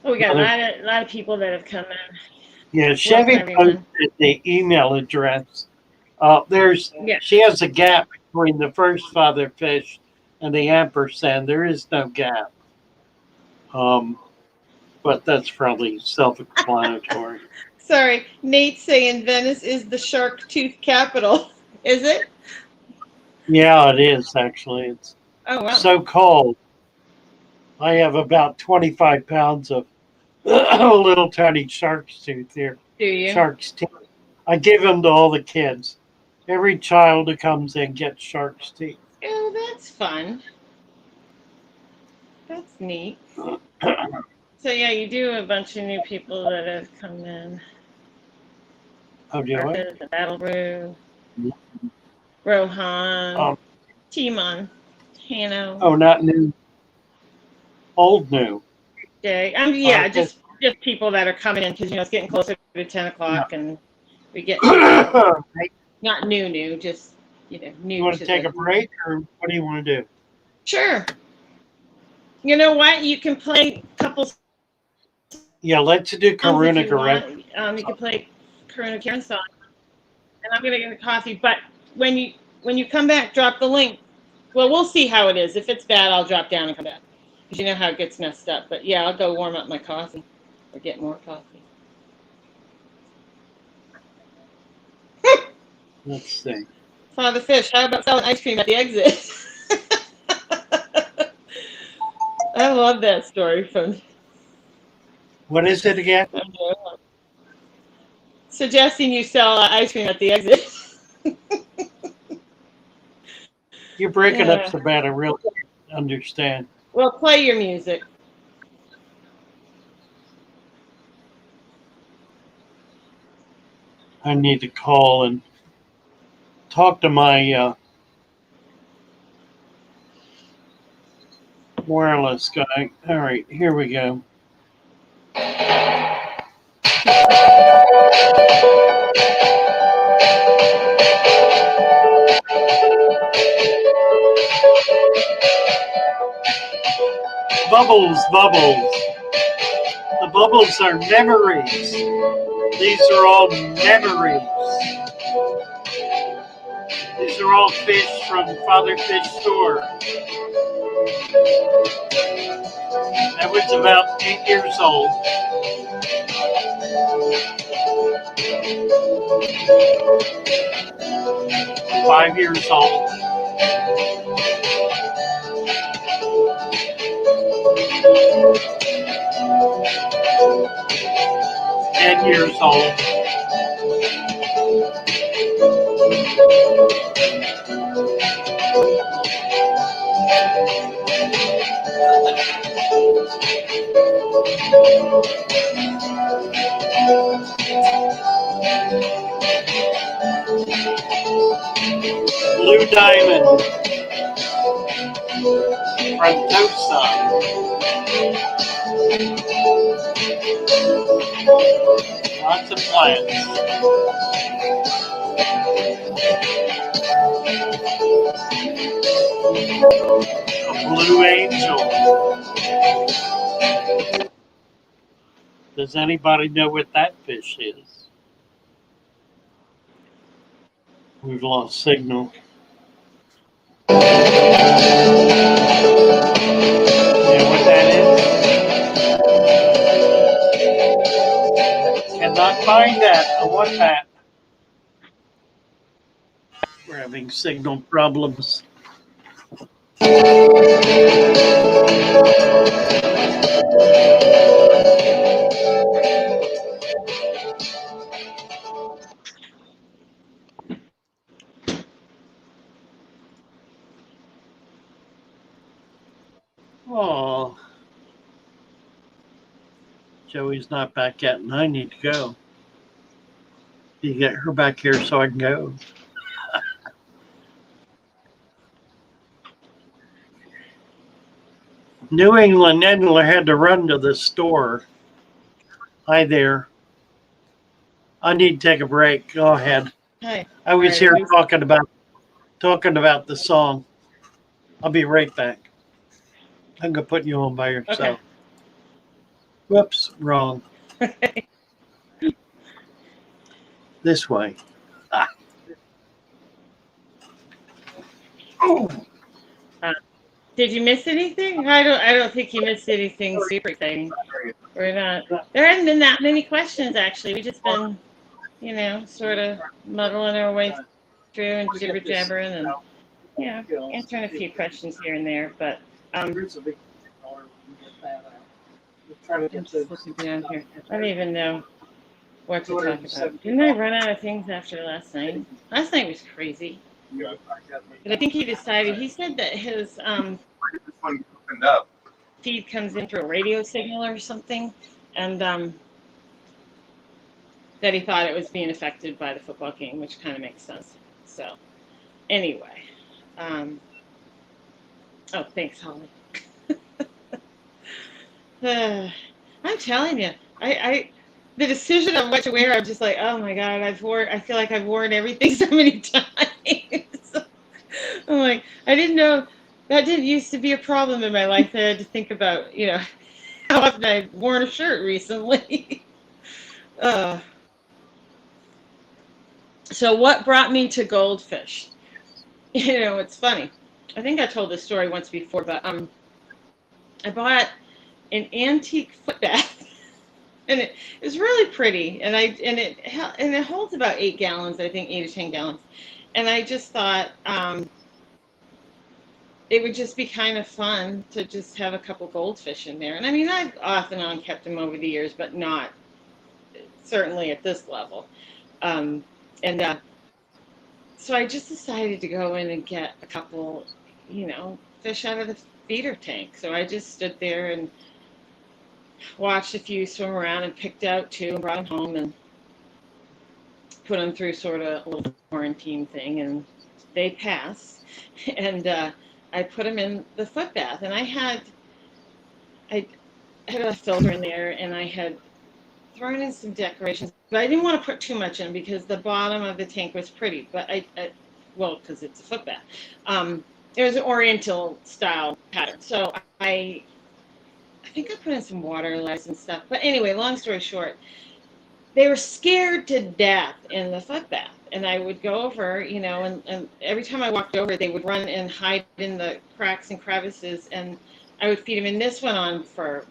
Oh, we got a lot of people that have come in. Yeah, Chevy posted the email address. She has a gap between the first father fish and the ampersand. There is no gap. But that's probably self-explanatory. Sorry, Nate's saying Venice is the shark tooth capital. Is it? Yeah, it is actually. It's so cold. I have about 25 pounds of little tiny shark's tooth here. Do you? Shark's teeth. I give them to all the kids. Every child who comes in gets shark's teeth. Oh, that's fun. That's neat. So yeah, you do have a bunch of new people that have come in. Oh, do you? The Battlebrew, Rohan, Timon, Hano. Oh, not new. Old new. Yeah, just people that are coming in because you know it's getting closer to 10 o'clock and we get not new, just you know new. You want to take a break, or what do you want to do? Sure. You know what? You can play a couple. Yeah, let's do Karuna Gareth. You can play Karuna Karen song, and I'm gonna get a coffee. But when you come back, drop the link. Well, we'll see how it is. If it's bad, I'll drop down and come back. Because you know how it gets messed up. But yeah, I'll go warm up my coffee or get more coffee. Let's see. Father Fish, how about selling ice cream at the exit? I love that story from. What is it again? Suggesting you sell ice cream at the exit. You're breaking up so bad, I really don't understand. Well, play your music. I need to call and talk to my wireless guy. All right, here we go. Bubbles, bubbles. The bubbles are memories. These are all memories. These are all fish from Father Fish store. That was about 8 years old. Five years old. Years old. Blue diamond frontosa. Lots of plants. A blue angel. Does anybody know what that fish is? We've lost signal. You know what that is? Cannot find that. I want that. We're having signal problems. Oh, Joey's not back yet, and I need to go. You get her back here so I can go. New England Endler had to run to the store. Hi there. I need to take a break. Go ahead. Hi. I was here talking about the song. I'll be right back. I'm gonna put you on by yourself. Okay. Whoops, wrong. This way. Ah. Oh. Did you miss anything? I don't think you missed anything super exciting. We're not. There hasn't been that many questions actually. We've just been, sort of muddling our way through and jibber jabbering and answering a few questions here and there. But I'm just looking down here. I don't even know what to talk about. Didn't I run out of things after last night? Last night was crazy. But I think he decided. He said that his feed comes in through a radio signal or something, and that he thought it was being affected by the football game, which kind of makes sense. So, anyway, oh, thanks, Holly. I'm telling you, the decision on what to wear, I'm just like, oh my god, I feel like I've worn everything so many times. I'm like, I didn't know that didn't used to be a problem in my life. I had to think about, how often I've worn a shirt recently. So what brought me to Goldfish? It's funny. I think I told this story once before, but I bought an antique foot bath, and it was really pretty, and it holds about 8 gallons, I think 8 or 10 gallons, and I just thought it would just be kind of fun to just have a couple goldfish in there. And I mean, I've off and on kept them over the years, but not certainly at this level. So I just decided to go in and get a couple, fish out of the feeder tank. So I just stood there and watched a few swim around and picked out 2 and brought them home and put them through sort of a little quarantine thing, and they passed. And I put them in the foot bath, and I had a filter in there, and I had thrown in some decorations, but I didn't want to put too much in because the bottom of the tank was pretty. But because it's a foot bath, it was an Oriental style pattern. So I think I put in some water lice and stuff. But anyway, long story short, they were scared to death in the foot bath. And I would go over, you know, and every time I walked over, they would run and hide in the cracks and crevices, and I would feed them. And this went on for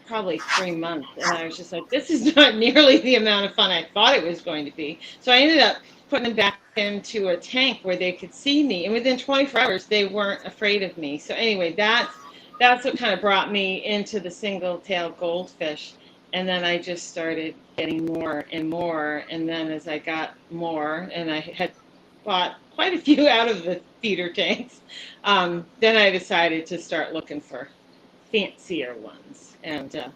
probably 3 months. And I was just like, this is not nearly the amount of fun I thought it was going to be. So I ended up putting them back into a tank where they could see me. And within 24 hours, they weren't afraid of me. So anyway, that's what kind of brought me into the single-tailed goldfish. And then I just started getting more and more. And then as I got more, and I had bought quite a few out of the feeder tanks, then I decided to start looking for fancier ones. And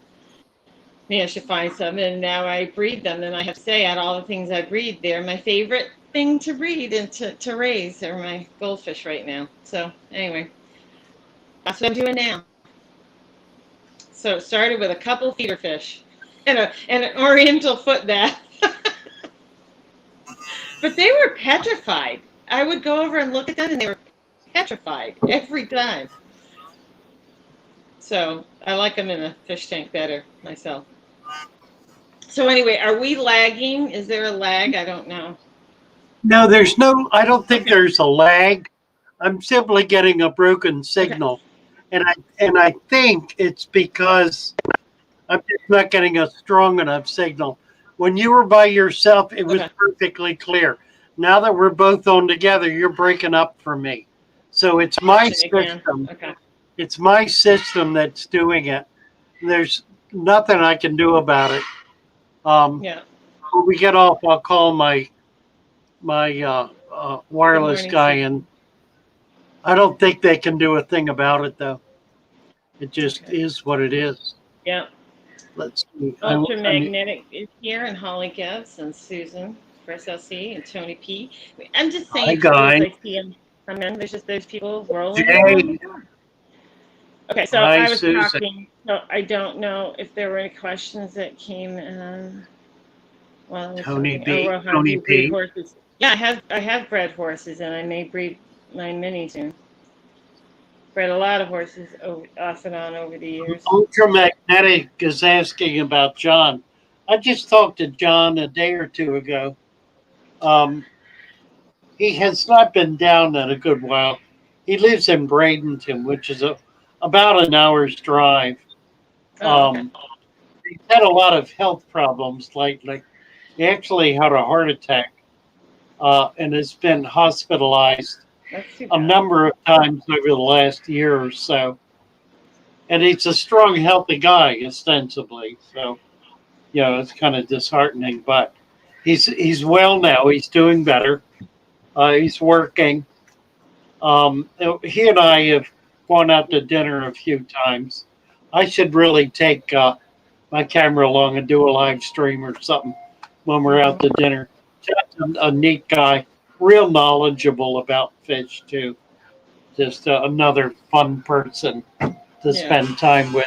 managed to find some. And now I breed them. And I have to say, out of all the things I breed, they're my favorite thing to breed and to raise are my goldfish right now. So anyway, that's what I'm doing now. So it started with a couple feeder fish and an oriental foot bath. But they were petrified. I would go over and look at them, and they were petrified every time. So I like them in a fish tank better myself. So anyway, are we lagging? Is there a lag? I don't know. No, there's no, I don't think there's a lag. I'm simply getting a broken signal. Okay. And I think it's because I'm just not getting a strong enough signal. When you were by yourself, it was perfectly clear. Now that we're both on together, you're breaking up for me. So it's my system. Okay. It's my system that's doing it. There's nothing I can do about it. Yeah. When we get off, I'll call my wireless guy, and I don't think they can do a thing about it, though. It just is what it is. Yeah. Let's see. Ultramagnetic is here, and Holly Gibbs, and Susan for SLC, and Tony P. I'm just saying, hi, guys. I see them come in. There's just those people rolling. Okay, so hi, I was Susan. Talking. So I don't know if there were any questions that came in. Well, Tony B. Tony P. Horses. Yeah, I have bred horses, and I may breed my mini soon. Bred a lot of horses off and on over the years. Ultramagnetic is asking about John. I just talked to John a day or two ago. He has not been down in a good while. He lives in Bradenton, which is about an hour's drive. He's had a lot of health problems lately. He actually had a heart attack and has been hospitalized a number of times over the last year or so. And he's a strong, healthy guy, ostensibly. So, you know, it's kind of disheartening. But he's well now. He's doing better. He's working. He and I have gone out to dinner a few times. I should really take my camera along and do a live stream or something when we're out to dinner. Just a neat guy, real knowledgeable about fish too. Just another fun person to spend time with.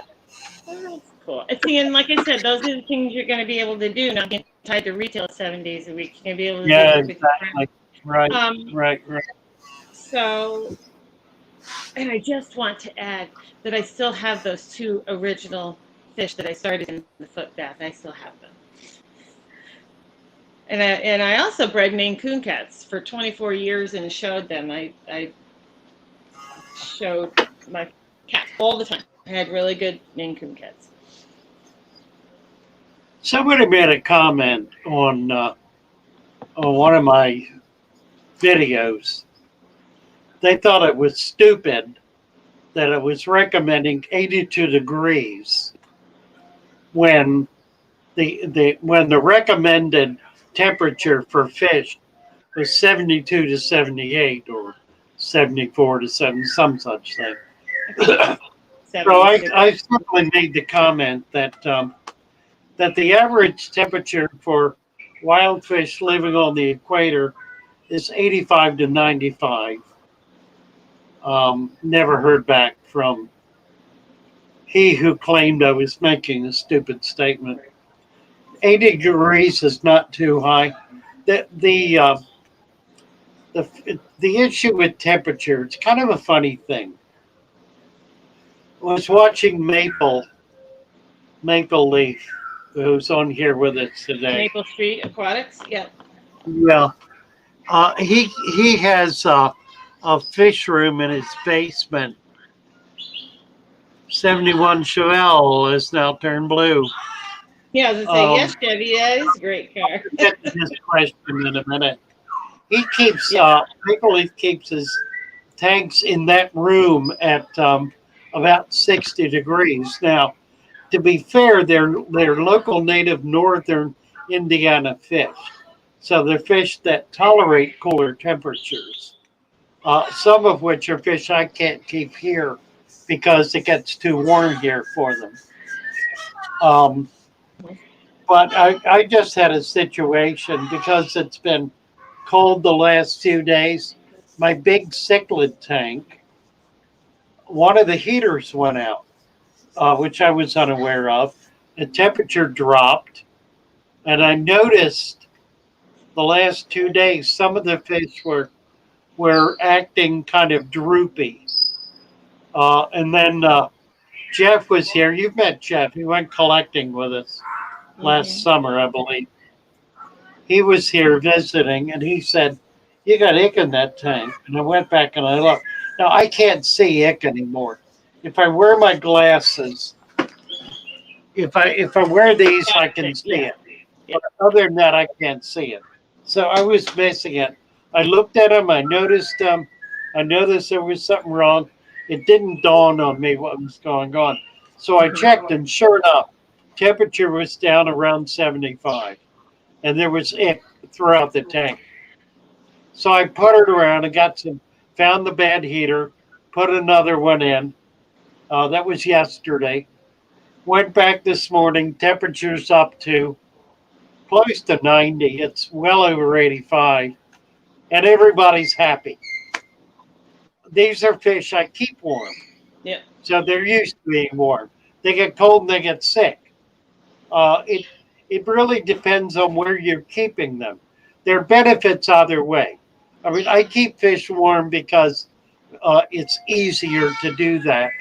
Oh, that's cool. See, and like I said, those are the things you're going to be able to do. Not being tied to retail 7 days a week. You're going to be able to do it exactly. Right. Right. So, and I just want to add that I still have those 2 original fish that I started in the foot bath. I still have them. And I also bred Maine Coon cats for 24 years and showed them. I showed my cats all the time. I had really good Maine Coon cats. Somebody made a comment on one of my videos. They thought it was stupid that it was recommending 82 degrees when the recommended temperature for fish was 72 to 78 or 74 to 70, some such thing. So I simply made the comment that that the average temperature for wild fish living on the equator is 85 to 95. Never heard back from he who claimed I was making a stupid statement. 80 degrees is not too high. The issue with temperature, it's kind of a funny thing. I was watching Maple Maple Leaf, who's on here with us today. Maple Street Aquatics. Yeah. Yeah, he has a fish room in his basement. 71 Chevelle is now turned blue. Yeah, I was gonna say yes, Chevy. That is a great car. I'll get to this question in a minute. He keeps Yeah. Maple Leaf keeps his tanks in that room at about 60 degrees. Now, to be fair, they're local native northern Indiana fish, so they're fish that tolerate cooler temperatures. Some of which are fish I can't keep here because it gets too warm here for them. But I just had a situation because it's been cold the last few days. My big cichlid tank, one of the heaters went out, which I was unaware of. The temperature dropped, and I noticed the last 2 days some of the fish were acting kind of droopy. And then Jeff was here. You've met Jeff. He went collecting with us last summer, I believe. He was here visiting, and he said, "You got ick in that tank." And I went back and I looked. Now I can't see ick anymore. If I wear my glasses, if I wear these, I can see it. But other than that, I can't see it. So I was missing it. I looked at him. I noticed him. I noticed there was something wrong. It didn't dawn on me what was going on. So I checked, and sure enough, temperature was down around 75, and there was ick throughout the tank. So I puttered around and found the bad heater, put another one in. That was yesterday. Went back this morning. Temperature's up to close to 90. It's well over 85, and everybody's happy. These are fish I keep warm. Yeah. So they're used to being warm. They get cold and they get sick. It really depends on where you're keeping them. There are benefits either way. I mean, I keep fish warm because it's easier to do that.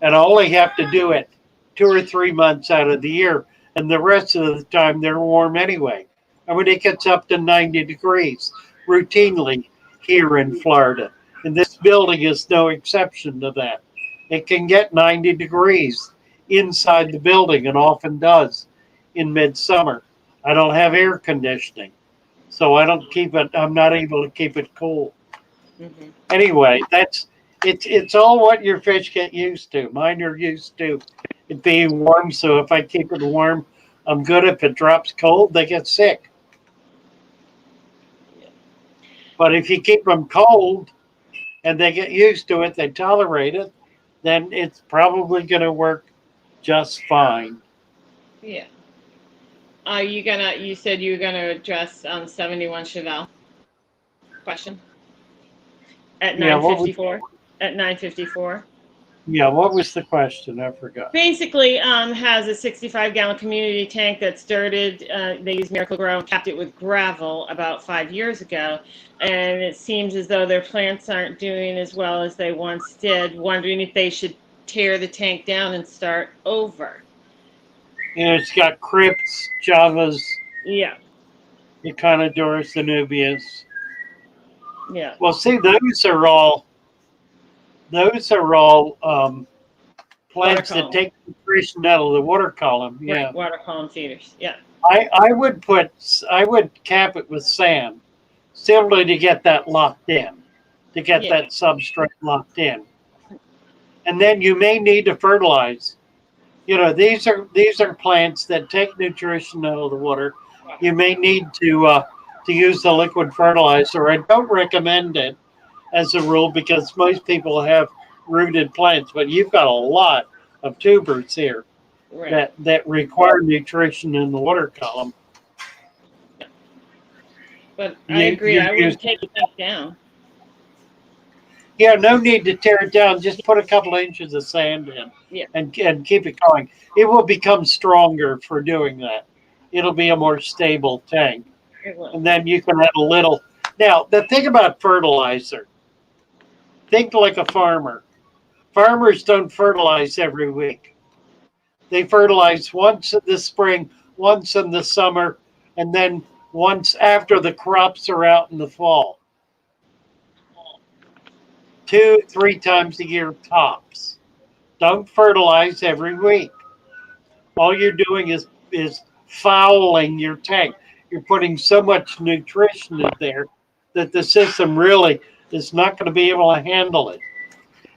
And I only have to do it 2 or 3 months out of the year. And the rest of the time, they're warm anyway. I mean, it gets up to 90 degrees routinely here in Florida. And this building is no exception to that. It can get 90 degrees inside the building and often does in midsummer. I don't have air conditioning, so I don't keep it. I'm not able to keep it cool. Anyway, it's all what your fish get used to. Mine are used to it being warm, so if I keep it warm, I'm good. If it drops cold, they get sick. But if you keep them cold and they get used to it, they tolerate it, then it's probably going to work just fine. Yeah. You said you were gonna address 71 Chevelle question at 9:54. At 9:54. Yeah, what was the question? I forgot. Basically, has a 65-gallon community tank that's dirted. They use Miracle Grow and capped it with gravel about 5 years ago, and it seems as though their plants aren't doing as well as they once did. Wondering if they should tear the tank down and start over. Yeah, it's got crypts, javas, Yeah. Echinodoros anubius. Yeah. Well, see, those are all plants that take nutrition out of the water column. Yeah, Right, water column feeders. Yeah. I would cap it with sand simply to get that locked in, to get that substrate locked in, and then you may need to fertilize. You know, these are plants that take nutrition out of the water. You may need to use the liquid fertilizer. I don't recommend it as a rule because most people have rooted plants, but you've got a lot of tubers here that require nutrition in the water column. But I agree. I wouldn't take it back down. Yeah, no need to tear it down. Just put a couple of inches of sand in and keep it going. It will become stronger for doing that. It'll be a more stable tank. It will. And then you can add a little. Now, the thing about fertilizer, think like a farmer. Farmers don't fertilize every week. They fertilize once in the spring, once in the summer, and then once after the crops are out in the fall. 2-3 times a year tops. Don't fertilize every week. All you're doing is fouling your tank. You're putting so much nutrition in there that the system really is not going to be able to handle it.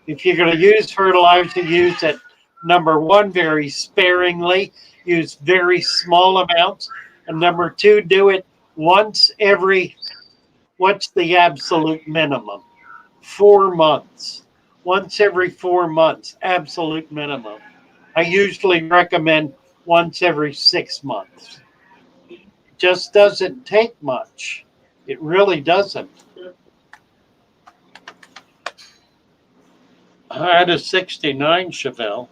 If you're going to use fertilizer, use it, number one, very sparingly, use very small amounts. And number two, do it once every, what's the absolute minimum? 4 months. Once every 4 months, absolute minimum. I usually recommend once every 6 months. It just doesn't take much. It really doesn't. I had a 69 Chevelle.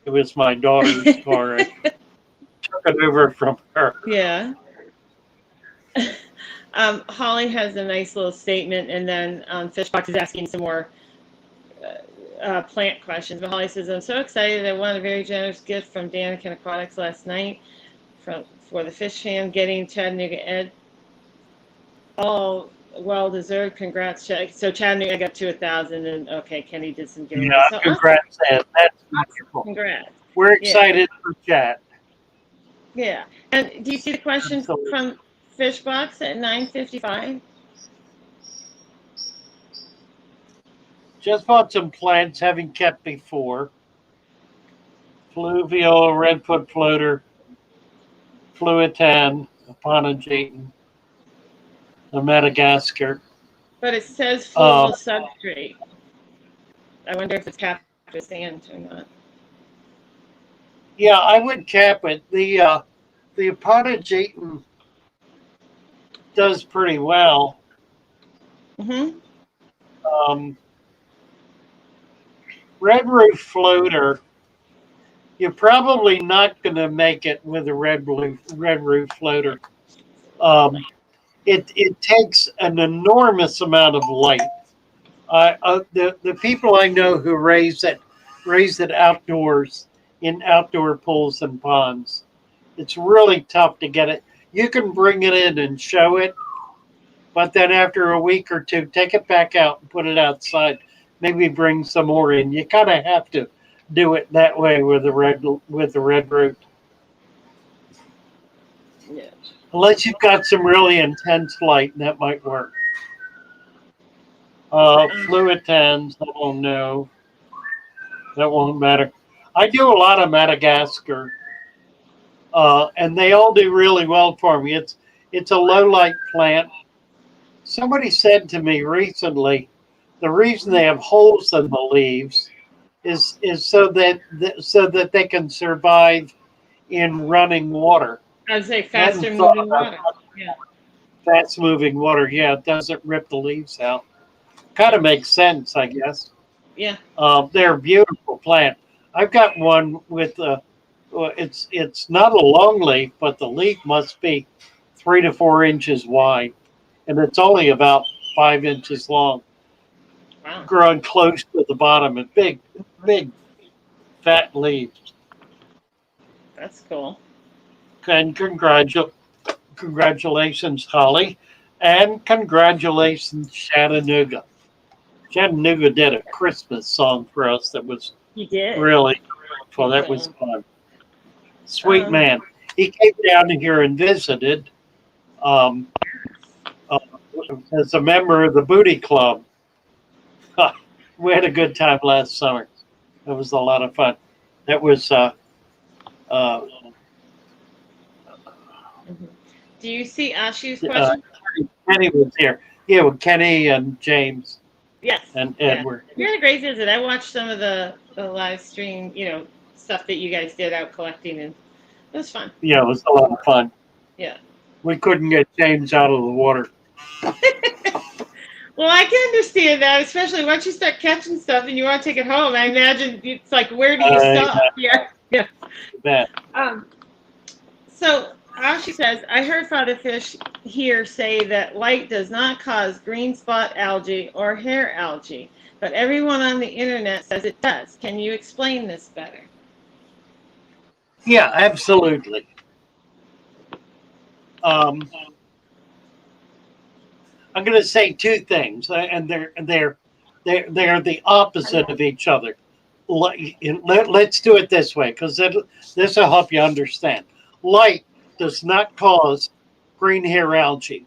It was my daughter's car. I took it over from her. Yeah. Holly has a nice little statement, and then Fishbox is asking some more plant questions. But Holly says, I'm so excited. I won a very generous gift from Danikin Aquatics last night for the fish fam, getting Chattanooga Ed. All well-deserved. Congrats, Chad. So Chattanooga got to 1,000, and okay, Kenny did some giveaways. Yeah, so congrats, Ed. That's wonderful. Congrats. We're excited for Chat. Yeah. And do you see the question Absolutely. from Fishbox at 9:55? Just bought some plants having kept before. Fluvial, redfoot floater, fluitan, aponogeton, the Madagascar. But it says fluvial substrate. I wonder if it's capped with sand or not. Yeah, I would cap it. The aponogeton does pretty well. Mm-hmm. Red roof floater, you're probably not going to make it with a red roof floater. It takes an enormous amount of light. The people I know who raise it outdoors in outdoor pools and ponds. It's really tough to get it. You can bring it in and show it, but then after a week or two, take it back out and put it outside. Maybe bring some more in. You kind of have to do it that way with the red root. Yeah. Unless you've got some really intense light, that might work. Fluitans, I don't know. That won't matter. I do a lot of Madagascar, and they all do really well for me. It's a low light plant. Somebody said to me recently, the reason they have holes in the leaves is so that they can survive in running water. I'd say faster moving water. Yeah. Fast moving water, yeah, it doesn't rip the leaves out. Kind of makes sense, I guess. Yeah. They're a beautiful plant. I've got one with it's not a long leaf, but the leaf must be 3 to 4 inches wide, and it's only about 5 inches long. Wow. Growing close to the bottom and big, fat leaves. That's cool. And congratulations, Holly, and congratulations, Chattanooga. Chattanooga did a Christmas song for us that was really cool. That was fun. Sweet man. He came down here and visited as a member of the Booty Club. We had a good time last summer. It was a lot of fun. That was Do you see Ashu's question? Kenny was here. Yeah, with Kenny and James. Yes. And Edward. We had a great visit. I watched some of the live stream, stuff that you guys did out collecting, and it was fun. Yeah, it was a lot of fun. Yeah. We couldn't get James out of the water. Well, I can understand that, especially once you start catching stuff and you want to take it home. I imagine it's like, where do you stop? Yeah. So Ashi says, I heard Father Fish here say that light does not cause green spot algae or hair algae, but everyone on the internet says it does. Can you explain this better? Yeah, absolutely. Um, I'm going to say two things, and they're the opposite of each other. Let's do it this way, because this will help you understand. Light does not cause green hair algae.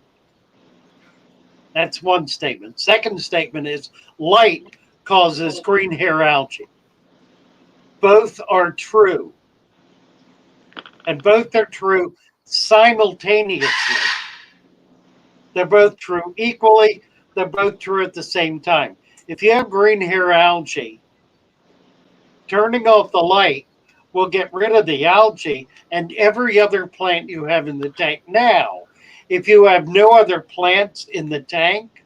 That's one statement. Second statement is light causes green hair algae. Both are true, and both are true simultaneously. They're both true equally. They're both true at the same time. If you have green hair algae, turning off the light will get rid of the algae and every other plant you have in the tank. Now, if you have no other plants in the tank,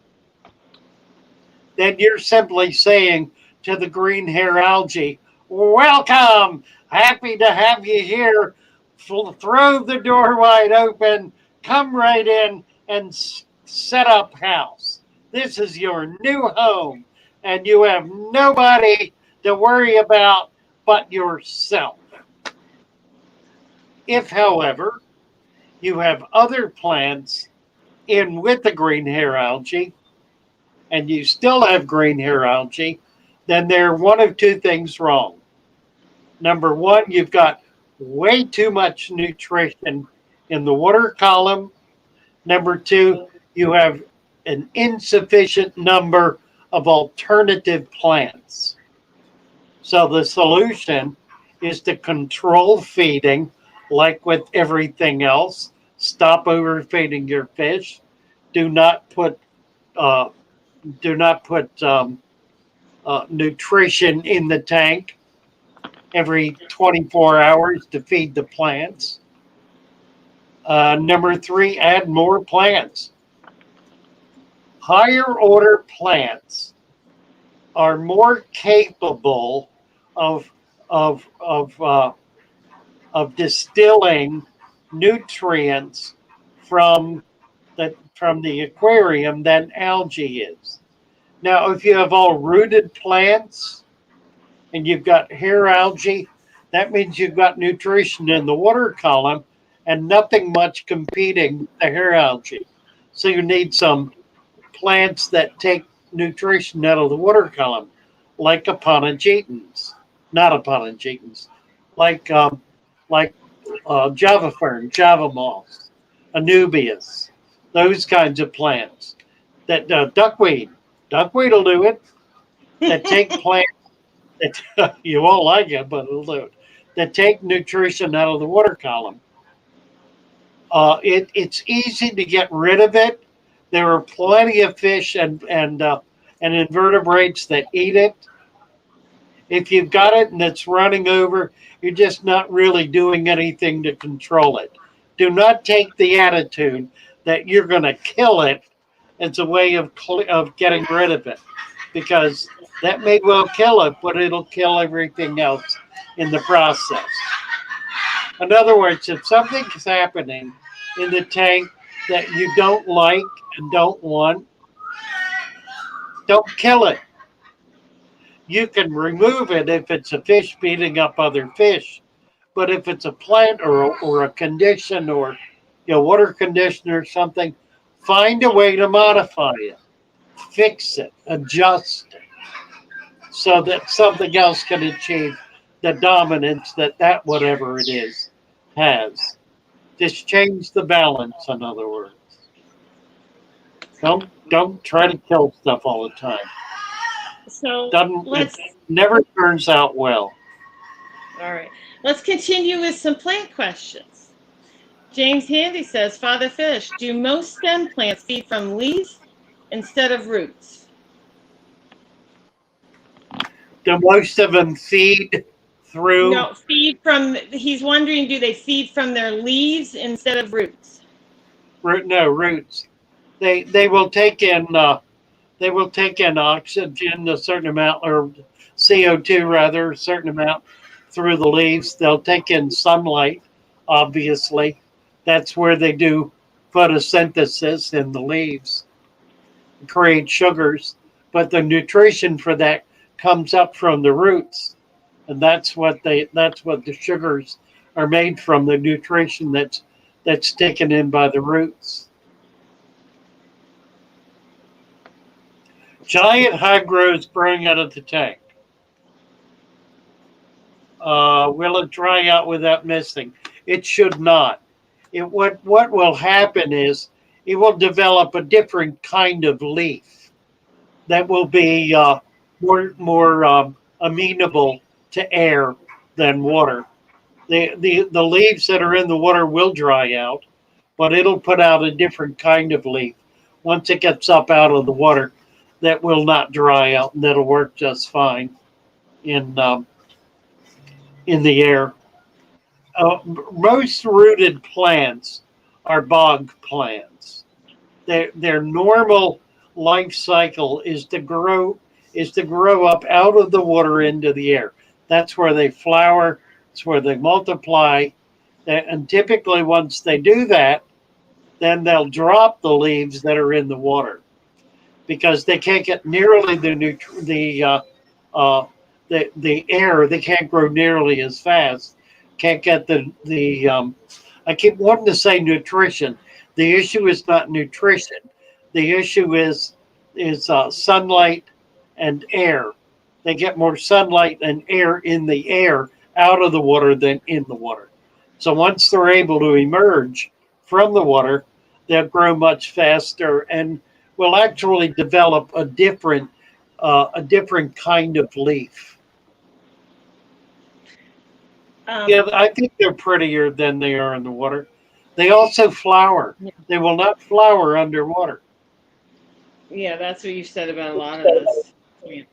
then you're simply saying to the green hair algae, welcome, happy to have you here. Throw the door wide open, come right in and set up house. This is your new home, and you have nobody to worry about but yourself. If, however, you have other plants in with the green hair algae, and you still have green hair algae, then there are one of two things wrong. Number one, you've got way too much nutrition in the water column. Number two, you have an insufficient number of alternative plants. So the solution is to control feeding, like with everything else. Stop overfeeding your fish. Do not put nutrition in the tank every 24 hours to feed the plants. Number three, add more plants. Higher order plants are more capable of distilling nutrients from the aquarium than algae is. Now, if you have all rooted plants and you've got hair algae, that means you've got nutrition in the water column and nothing much competing with the hair algae. So you need some plants that take nutrition out of the water column, like Aponogetans, not Aponogetans, like Java fern, Java moss, Anubias, those kinds of plants. That duckweed will do it. That take plants that you won't like it, but it'll do it. That take nutrition out of the water column. It's easy to get rid of it. There are plenty of fish and invertebrates that eat it. If you've got it and it's running over, you're just not really doing anything to control it. Do not take the attitude that you're going to kill it as a way of getting rid of it, because that may well kill it, but it'll kill everything else in the process. In other words, if something's happening in the tank that you don't like and don't want, don't kill it. You can remove it if it's a fish beating up other fish. But if it's a plant or a condition or water condition or something, find a way to modify it, fix it, adjust it, so that something else can achieve the dominance that whatever it is has. Just change the balance, in other words. Don't try to kill stuff all the time. So It never turns out well. All right. Let's continue with some plant questions. James Handy says, Father Fish, do most stem plants feed from leaves instead of roots? Do most of them feed through? No, he's wondering, do they feed from their leaves instead of roots? No, roots. They will take in oxygen, a certain amount, or CO2 rather, a certain amount through the leaves. They'll take in sunlight, obviously. That's where they do photosynthesis in the leaves, create sugars. But the nutrition for that comes up from the roots, and that's what the sugars are made from the nutrition that's taken in by the roots. Giant hydros growing out of the tank. Will it dry out without misting? It should not. What will happen is it will develop a different kind of leaf that will be more amenable to air than water. The leaves that are in the water will dry out, but it'll put out a different kind of leaf once it gets up out of the water that will not dry out, and that'll work just fine in the air. Most rooted plants are bog plants. Their normal life cycle is to grow up out of the water into the air. That's where they flower. It's where they multiply. And typically, once they do that, then they'll drop the leaves that are in the water because they can't get nearly the air. They can't grow nearly as fast. Can't get the I keep wanting to say nutrition. The issue is not nutrition. The issue is sunlight and air. They get more sunlight and air in the air out of the water than in the water. So once they're able to emerge from the water, they'll grow much faster and will actually develop a different kind of leaf. Yeah, I think they're prettier than they are in the water. They also flower. Yeah. They will not flower underwater. Yeah, that's what you said about a lot of this. Yeah,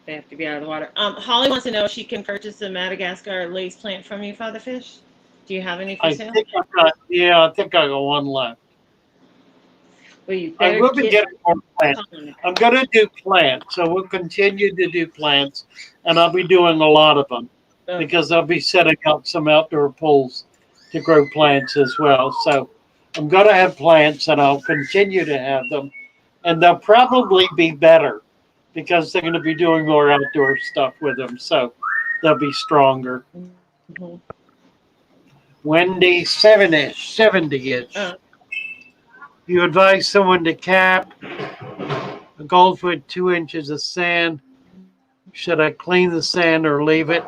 they have to be out of the water. Holly wants to know if she can purchase a Madagascar lace plant from you, Father Fish. Do you have any for sale? I think I got one left. Well, I will be getting more plants. I'm going to do plants, so we'll continue to do plants, and I'll be doing a lot of them. Because I'll be setting up some outdoor pools to grow plants as well. So I'm going to have plants and I'll continue to have them. And they'll probably be better because they're going to be doing more outdoor stuff with them. So they'll be stronger. Mm-hmm. Wendy, 7-ish, 70-ish. You advise someone to cap a goldfish 2 inches of sand. Should I clean the sand or leave it?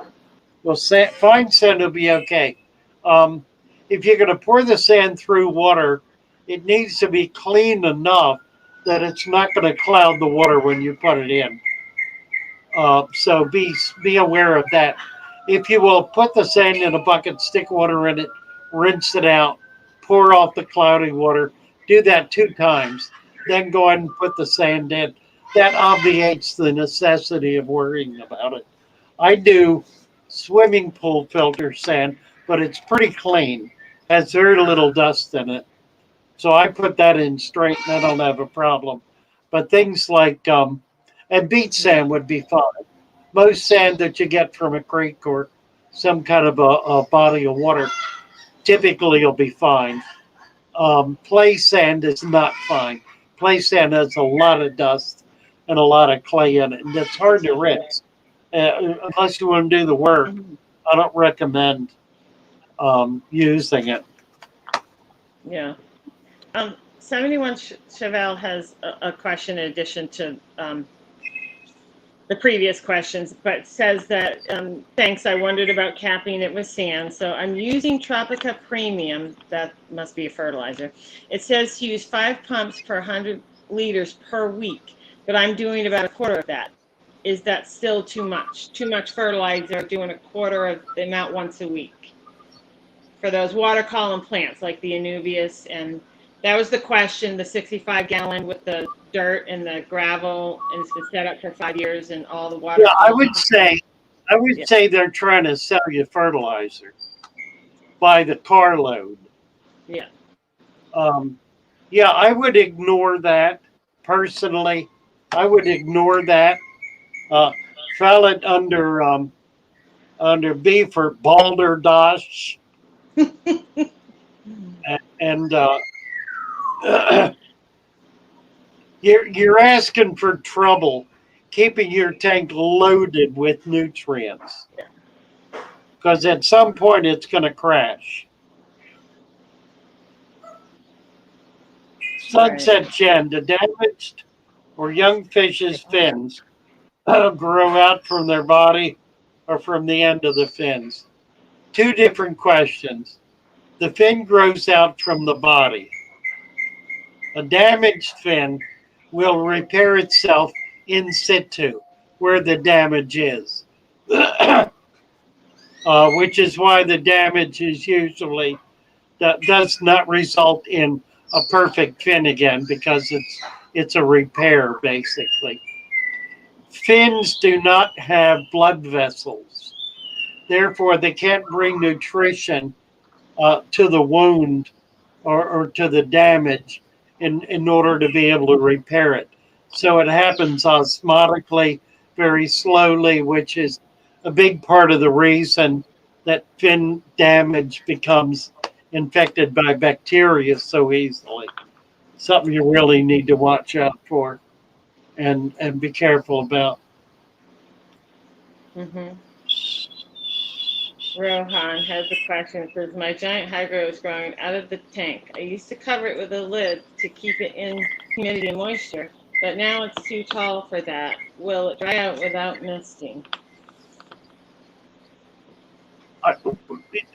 Well, fine sand will be okay. If you're going to pour the sand through water, it needs to be clean enough that it's not going to cloud the water when you put it in. So be aware of that. If you will put the sand in a bucket, stick water in it, rinse it out, pour off the cloudy water. Do that 2 times. Then go ahead and put the sand in. That obviates the necessity of worrying about it. I do swimming pool filter sand, but it's pretty clean. Has very little dust in it. So I put that in straight and I don't have a problem. But things like, and beach sand would be fine. Most sand that you get from a creek or some kind of a body of water, typically you'll be fine. Play sand is not fine. Play sand has a lot of dust and a lot of clay in it, and it's hard to rinse. Unless you want to do the work, I don't recommend using it. Yeah. 71 Chevelle has a question in addition to the previous questions, but says that, thanks, I wondered about capping it with sand. So I'm using Tropica Premium. That must be a fertilizer. It says to use 5 pumps per 100 liters per week, but I'm doing about a quarter of that. Is that still too much? Too much fertilizer, doing a quarter of the amount once a week for those water column plants like the Anubias. And that was the question, the 65-gallon with the dirt and the gravel, and it's been set up for 5 years and all the water. Yeah, I would say they're trying to sell you fertilizer by the carload. Yeah. Yeah, I would ignore that personally. I would ignore that. File it under B for balderdash, and you're asking for trouble keeping your tank loaded with nutrients. because at some point it's going to crash. Sunset Jen, the damaged or young fish's fins grow out from their body or from the end of the fins. Two different questions. The fin grows out from the body. A damaged fin will repair itself in situ where the damage is, which is why the damage is usually that does not result in a perfect fin again, because it's a repair basically. Fins do not have blood vessels, therefore they can't bring nutrition to the wound or to the damage in order to be able to repair it. So it happens osmotically, very slowly, which is a big part of the reason that fin damage becomes infected by bacteria so easily. Something you really need to watch out for and be careful about. Mm-hmm. Rohan has a question. It says, my giant hydro is growing out of the tank. I used to cover it with a lid to keep it in humidity and moisture, but now it's too tall for that. Will it dry out without misting?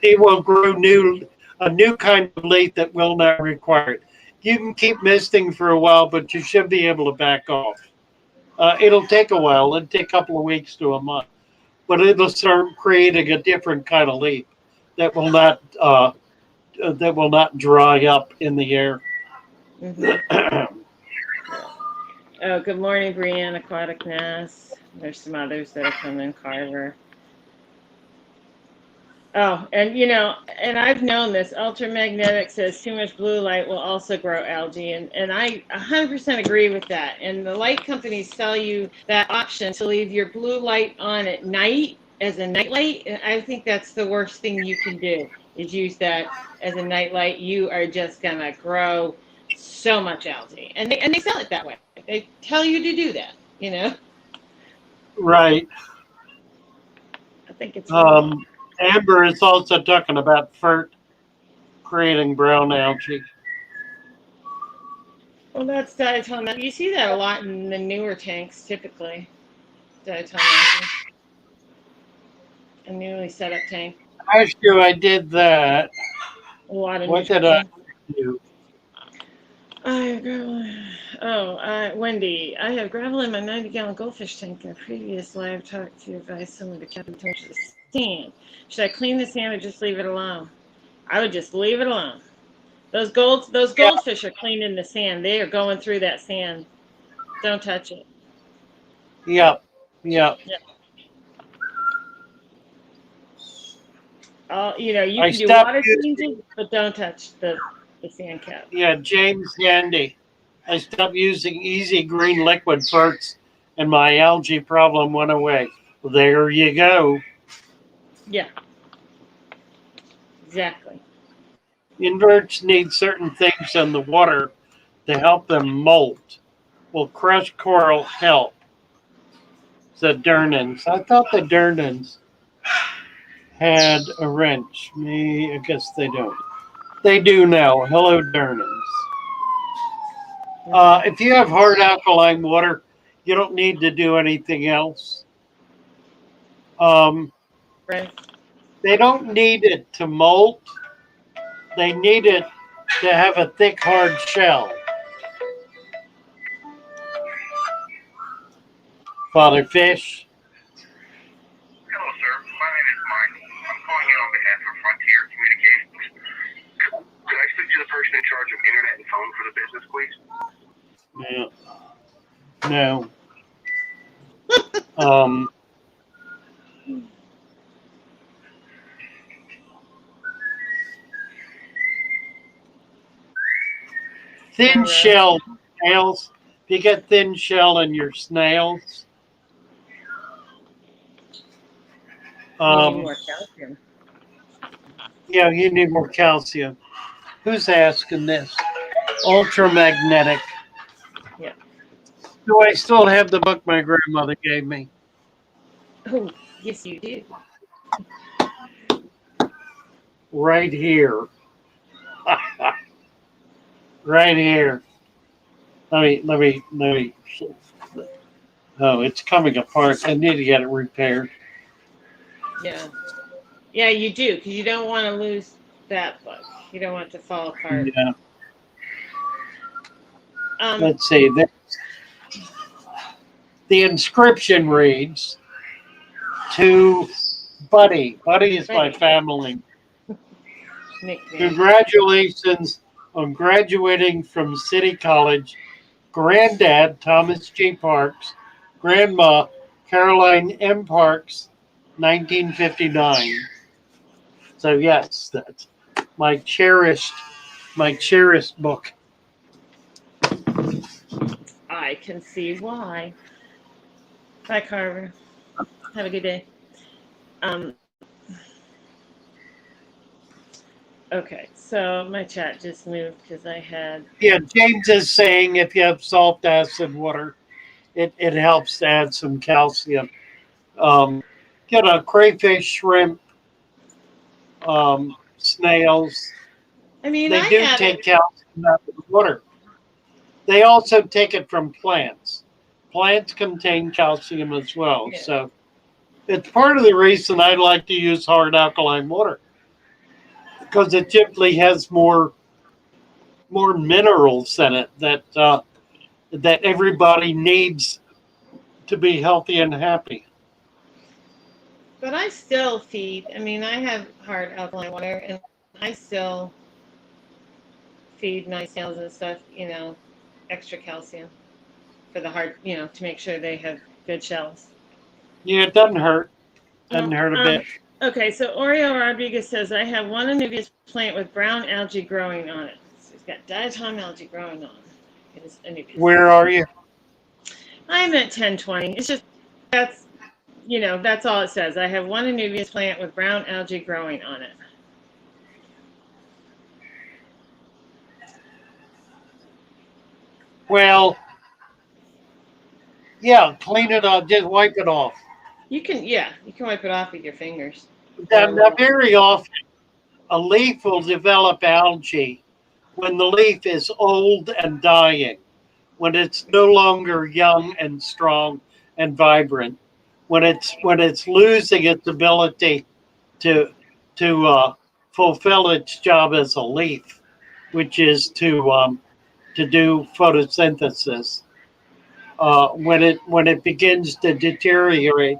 It will grow a new kind of leaf that will not require it. You can keep misting for a while, but you should be able to back off. It'll take a while. It'll take a couple of weeks to a month, but it'll start creating a different kind of leaf that will not dry up in the air. Mm-hmm. Oh, good morning, Brianne, Aquatic Nest. There's some others that have come in, Carver. Oh, and I've known this. Ultramagnetic says too much blue light will also grow algae, and I 100% agree with that. And the light companies sell you that option to leave your blue light on at night as a night light. And I think that's the worst thing you can do, is use that as a night light. You are just gonna grow so much algae, and they sell it that way. They tell you to do that. Right. I think it's Amber is also talking about FERT creating brown algae. Well, that's diatomaceous. You see that a lot in the newer tanks, typically. Diatomaceous. A newly set up tank. After I did that, A lot of what did I do? Wendy, I have gravel in my 90-gallon goldfish tank. In a previous live talk to advise someone to cap the temperature of the sand. Should I clean the sand or just leave it alone? I would just leave it alone. Those goldfish are cleaning the sand. They are going through that sand. Don't touch it. Yep. You can do water changes, but don't touch the sand cap. Yeah, James Handy. I stopped using easy green liquid FERTs and my algae problem went away. There you go. Yeah. Exactly. Inverts need certain things in the water to help them molt. Will crushed coral help? The Durnans. I thought the Durnans had a wrench. I guess they don't. They do now. Hello, Durnans. If you have hard alkaline water, you don't need to do anything else. Right. They don't need it to molt. They need it to have a thick, hard shell. Father Fish. Hello, sir. My name is Michael. I'm calling in on behalf of Frontier Communications. Could I speak to the person in charge of internet and phone for the business, please? No. Thin shell snails. If you get thin shell in your snails, you need more calcium. Yeah, you need more calcium. Who's asking this? Ultramagnetic. Yeah. Do I still have the book my grandmother gave me? Oh, yes, you do. right here. Right here. Let me. Oh, it's coming apart. I need to get it repaired. Yeah. Yeah, you do, because you don't want to lose that book. You don't want it to fall apart. Yeah. Um, Let's see. The inscription reads to Buddy. Buddy is my Buddy. family. Nickname. Congratulations on graduating from City College. Granddad, Thomas G. Parks. Grandma, Caroline M. Parks, 1959. So yes, that's my cherished book. I can see why. Bye, Carver. Have a good day. Okay, so my chat just moved because I had. Yeah, James is saying if you have salt acid water, it helps to add some calcium. Crayfish, shrimp, snails. I mean, They I do had take it. calcium out of the water. They also take it from plants. Plants contain calcium as well. Yeah. So it's part of the reason I like to use hard alkaline water because it typically has more minerals in it that everybody needs to be healthy and happy. But I still feed. I mean, I have hard alkaline water, and I still feed my snails and stuff. Extra calcium for the hard. To make sure they have good shells. Yeah, it doesn't hurt. No. Doesn't hurt a bit. Okay, so Oreo Rodriguez says, I have one Anubias plant with brown algae growing on it. So it's got diatom algae growing on it. It's Anubias. Where are you? I'm at 1020. It's just, that's all it says. I have one Anubias plant with brown algae growing on it. Well, yeah, clean it up. Just wipe it off. You can wipe it off with your fingers. Now, very often, a leaf will develop algae when the leaf is old and dying, when it's no longer young and strong and vibrant, when it's losing its ability to fulfill its job as a leaf, which is to do photosynthesis. When it begins to deteriorate,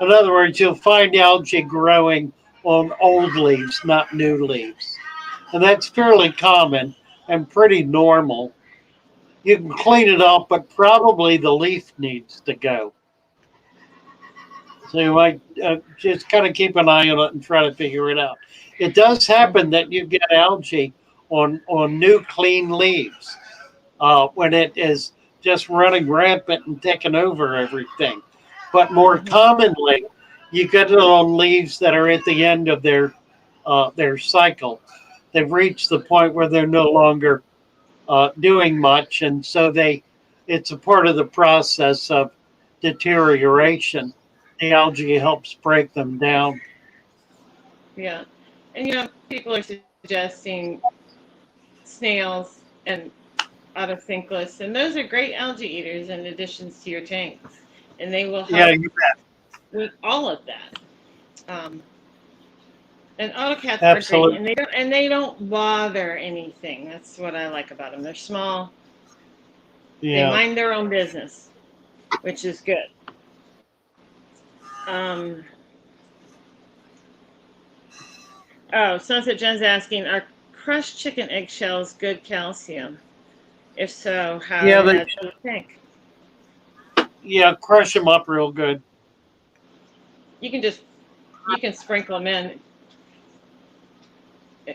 in other words, you'll find algae growing on old leaves, not new leaves, and that's fairly common and pretty normal. You can clean it up, but probably the leaf needs to go. So you might just kind of keep an eye on it and try to figure it out. It does happen that you get algae on new clean leaves when it is just running rampant and taking over everything. But more commonly, you get it on leaves that are at the end of their cycle. They've reached the point where they're no longer doing much, and so it's a part of the process of deterioration. The algae helps break them down. Yeah, and people are suggesting snails and autothinclus, and those are great algae eaters in addition to your tanks, and they will help You bet. with all of that. And autocats Absolutely. are great, and they don't bother anything. That's what I like about them. They're small. Yeah. They mind their own business, which is good. Sunset Jen's asking, are crushed chicken eggshells good calcium? If so, how Yeah, do you think? Yeah, crush them up real good. You can sprinkle them in.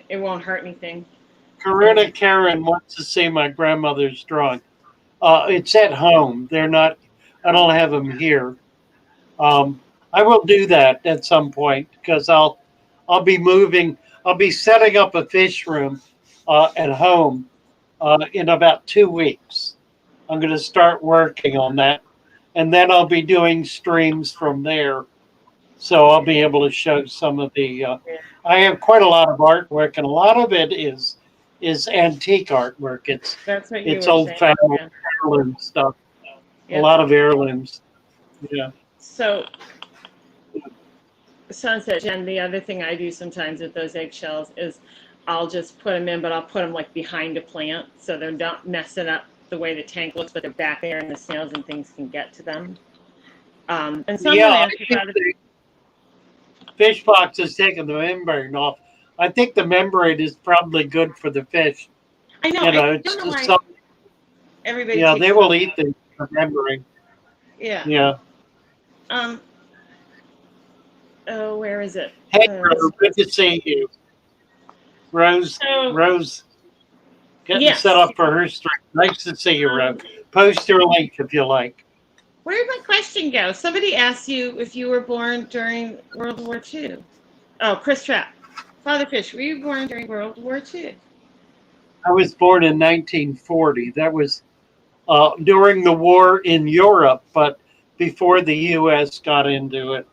It won't hurt anything. Karuna Karen wants to see my grandmother's drawing. It's at home. I don't have them here. I will do that at some point because I'll be moving. I'll be setting up a fish room at home in about 2 weeks. I'm going to start working on that, and then I'll be doing streams from there So I'll be able to show some of the. I have quite a lot of artwork, and a lot of it is antique artwork. That's what you It's were old saying. fashioned Yeah. heirloom stuff. A Yep. lot of heirlooms. Yeah. So, Sunset Jen, the other thing I do sometimes with those eggshells is I'll just put them in, but I'll put them like behind a plant so they're not messing up the way the tank looks, but they're back there and the snails and things can get to them. And someone Yeah, I asked think about it. the fish box is taking the membrane off. I think the membrane is probably good for the fish. I know, You know, I it's don't know just why some, everybody yeah, takes they will them. eat the membrane. Yeah. Yeah. Oh, where is it? Hey, Rose, good to see you. Rose, So, Rose, getting set yes. up for her stream. Nice to see you, Rose. Post your link if you like. Where did my question go? Somebody asked you if you were born during World War II. Oh, Chris Trapp. Father Fish, were you born during World War II? I was born in 1940. That was during the war in Europe, but before the U.S. got into it.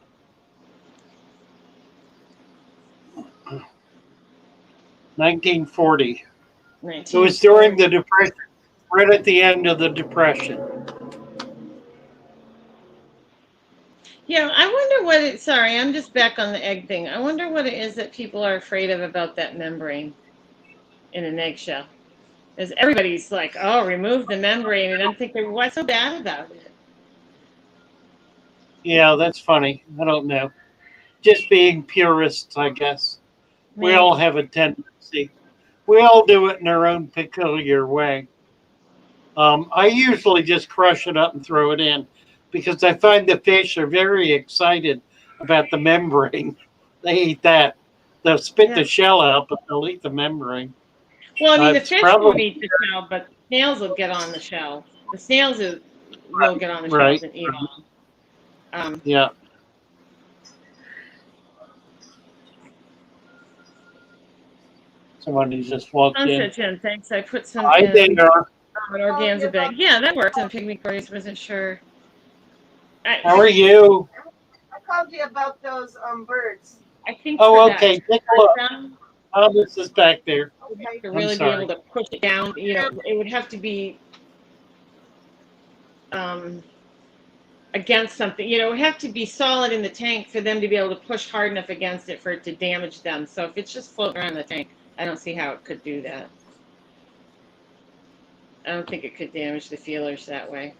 1940. It was during the Depression, right at the end of the Depression. Yeah, I wonder what it. Sorry, I'm just back on the egg thing. I wonder what it is that people are afraid of about that membrane in an eggshell. Because everybody's like, "Oh, remove the membrane," and I'm thinking, "What's so bad about it?" Yeah, that's funny. I don't know. Just being purists, I guess. We all have a tendency. We all do it in our own peculiar way. I usually just crush it up and throw it in because I find the fish are very excited about the membrane. They eat that. They'll spit the shell out, but they'll eat the membrane. Well, I mean, the It's fish won't probably eat the shell, but the snails will get on the shell. The snails will get on the right. shells and eat them. Yeah. Somebody just walked in. Sunset Jen, thanks. I put some Hi in there. an organza bag. Yeah, that works. And pygmy quarries, wasn't sure. How are you? I called you about those birds. I think. Oh, okay. Take a look. Oh, this is back there. You'd have to really be able to push it down. You know, it would have to be against something. You know, it would have to be solid in the tank for them to be able to push hard enough against it for it to damage them. So if it's just floating around the tank, I don't see how it could do that. I don't think it could damage the feelers that way.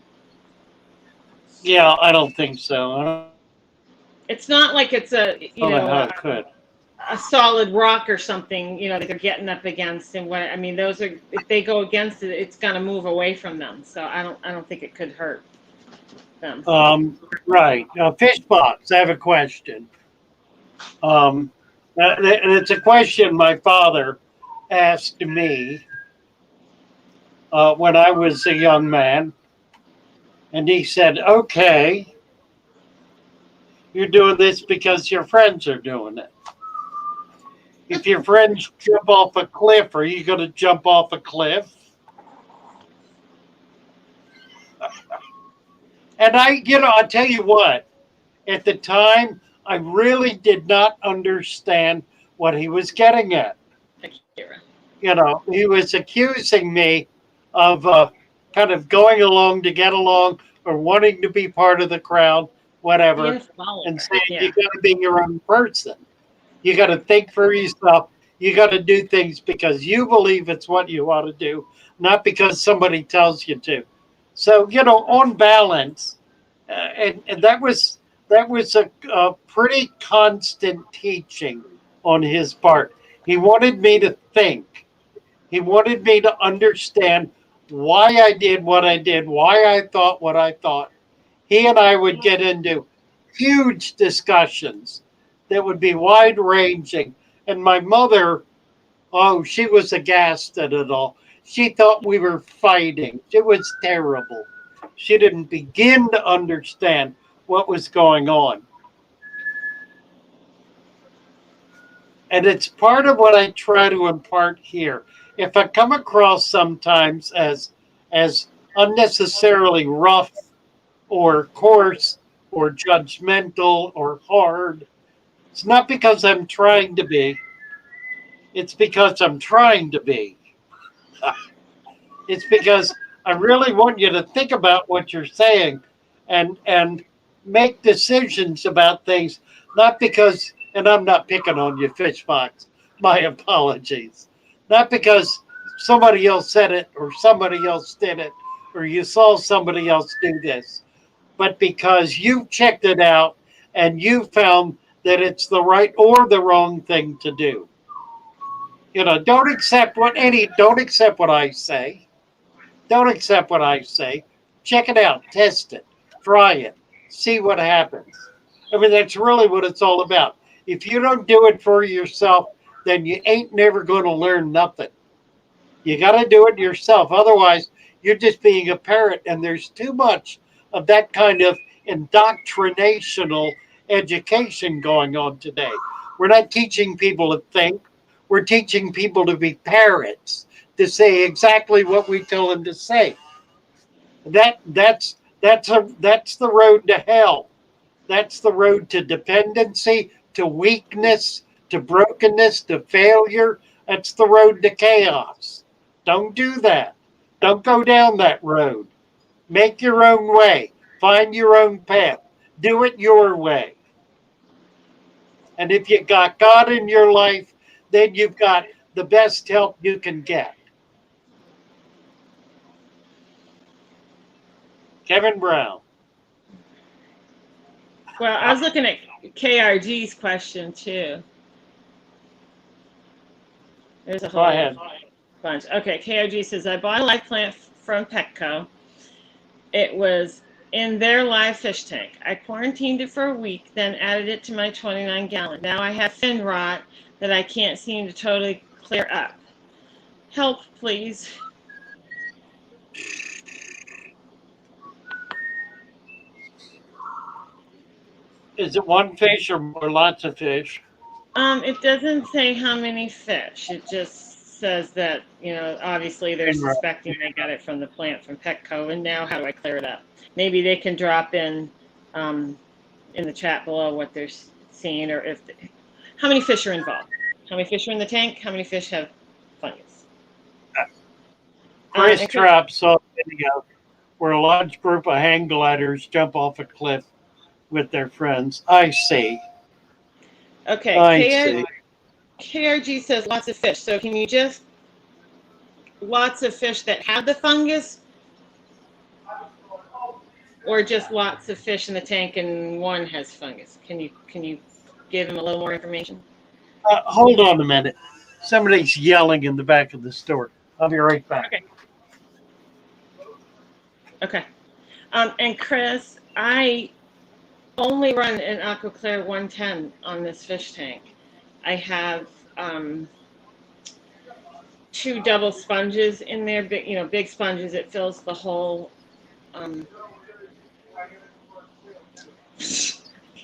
Yeah, I don't think so. It's not like it's a a solid rock or something, you know, that they're getting up against. And what I mean, those are, if they go against it, it's going to move away from them. So I don't think it could hurt them. Right. Fish box. I have a question. And it's a question my father asked me when I was a young man, and he said, "Okay, you're doing this because your friends are doing it. If your friends jump off a cliff, are you going to jump off a cliff?" And I'll tell you what, at the time, I really did not understand what he was getting at. You know, he was accusing me of kind of going along to get along or wanting to be part of the crowd, whatever, and saying you got to be your own person. You got to think for yourself. You got to do things because you believe it's what you ought to do, not because somebody tells you to. So, you know, on balance, and that was a pretty constant teaching on his part. He wanted me to think. He wanted me to understand why I did what I did, why I thought what I thought. He and I would get into huge discussions that would be wide ranging. And my mother, oh, she was aghast at it all. She thought we were fighting. It was terrible. She didn't begin to understand what was going on. And it's part of what I try to impart here. If I come across sometimes as unnecessarily rough or coarse, or judgmental or hard. It's not because I'm trying to be. It's because I'm trying to be. It's because I really want you to think about what you're saying and make decisions about things, not because, and I'm not picking on you, Fishbox. My apologies. Not because somebody else said it or somebody else did it or you saw somebody else do this, but because you checked it out and you found that it's the right or the wrong thing to do. You know, don't accept what I say. Don't accept what I say. Check it out, test it, try it, see what happens. I mean, that's really what it's all about. If you don't do it for yourself, then you ain't never going to learn nothing. You got to do it yourself. Otherwise, you're just being a parrot, and there's too much of that kind of indoctrinational education going on today. We're not teaching people to think. We're teaching people to be parrots, to say exactly what we tell them to say. That's the road to hell. That's the road to dependency, to weakness, to brokenness, to failure. That's the road to chaos. Don't do that. Don't go down that road. Make your own way. Find your own path. Do it your way. And if you got God in your life, then you've got the best help you can get. Kevin Brown. Well, I was looking at KRG's question too. There's a Go whole ahead. bunch. Okay, KRG says, I bought a live plant from Petco. It was in their live fish tank. I quarantined it for a week, then added it to my 29-gallon. Now I have fin rot that I can't seem to totally clear up. Help, please. Is it one fish or lots of fish? It doesn't say how many fish. It just says that, obviously they're suspecting they got it from the plant from Petco, and now how do I clear it up? Maybe they can drop in the chat below what they're seeing, or how many fish are involved. How many fish are in the tank? How many fish have fungus? Chris Trapp saw a video where a large group of hang gliders jump off a cliff with their friends. I see. Okay, KRG says lots of fish. So can you just lots of fish that have the fungus, or just lots of fish in the tank and one has fungus? Can you give him a little more information? Hold on a minute. Somebody's yelling in the back of the store. I'll be right back. Okay. And Chris, I only run an AquaClear 110 on this fish tank. I have 2 double sponges in there, big sponges. It fills the whole. Can't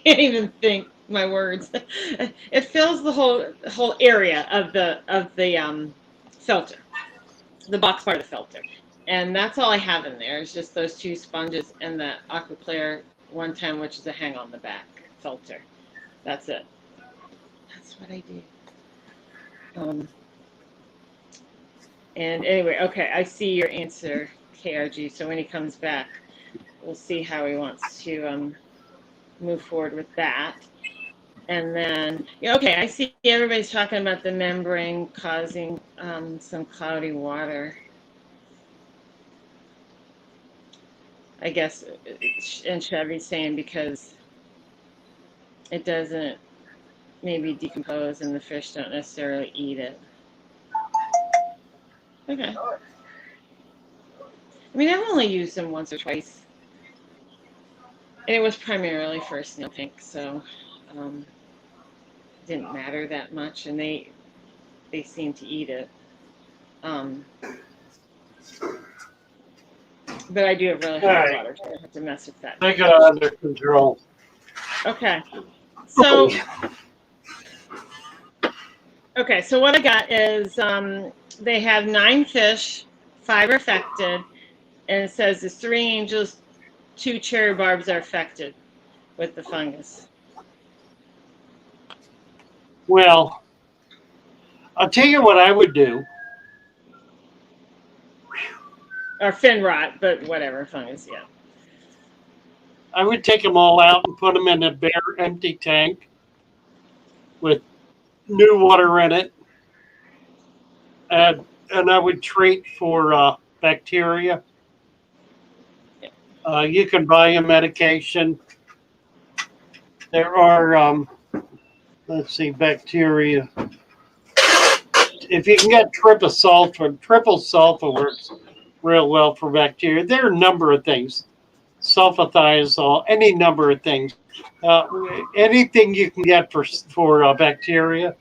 even think my words. It fills the whole area of the filter, the box part of the filter, and that's all I have in there. Is just those 2 sponges and the AquaClear 110, which is a hang on the back filter. That's it. That's what I do. And anyway, okay, I see your answer, KRG. So when he comes back, we'll see how he wants to move forward with that. And then, okay, I see everybody's talking about the membrane causing some cloudy water. I guess, and Chevy's saying because it doesn't maybe decompose and the fish don't necessarily eat it. Okay. I mean, I've only used them once or twice. And it was primarily for a snail tank, so it didn't matter that much, and they seem to eat it. But I do have really hot water, so I have to mess with that. They got it under control. Okay. So, so what I got is they have 9 fish, 5 are affected, and it says the 3 angels, 2 cherry barbs are affected. with the fungus? Well, I'll tell you what I would do. Or fin rot, but whatever, fungus, yeah. I would take them all out and put them in a bare, empty tank with new water in it. And I would treat for bacteria. You can buy a medication. There are, let's see, bacteria. If you can get triple sulfa works real well for bacteria. There are a number of things. Sulfathiazole, any number of things. Anything you can get for bacteria.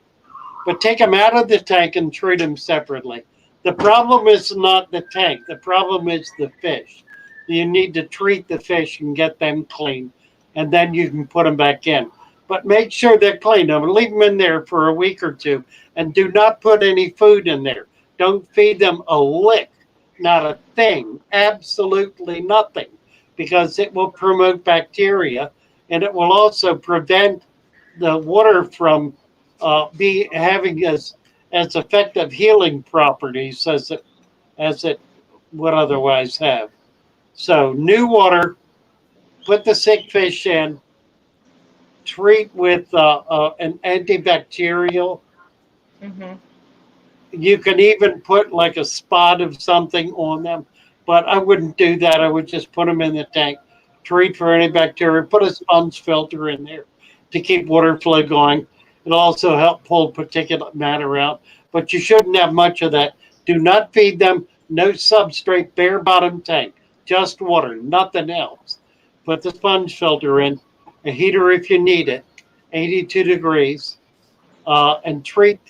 But take them out of the tank and treat them separately. The problem is not the tank. The problem is the fish. You need to treat the fish and get them clean, and then you can put them back in. But make sure they're clean. Leave them in there for a week or two, and do not put any food in there. Don't feed them a lick, not a thing, absolutely nothing, because it will promote bacteria, and it will also prevent the water from having as effective healing properties as it would otherwise have. So new water, put the sick fish in, treat with an antibacterial. Mm-hmm. You can even put like a spot of something on them, but I wouldn't do that. I would just put them in the tank, treat for any bacteria, put a sponge filter in there to keep water flow going. It'll also help pull particulate matter out, but you shouldn't have much of that. Do not feed them. No substrate, bare bottom tank, just water, nothing else. Put the sponge filter in, a heater if you need it, 82 degrees, and treat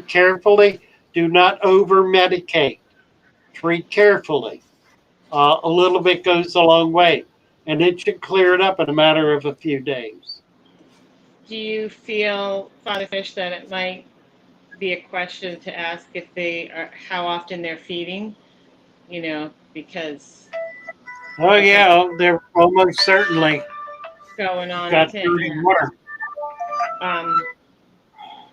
carefully. Do not over medicate. Treat carefully. A little bit goes a long way, and it should clear it up in a matter of a few days. Do you feel, Father Fish, that it might be a question to ask if they are, how often they're feeding? You know, because. Oh yeah, they're almost certainly Going on got in dirty water.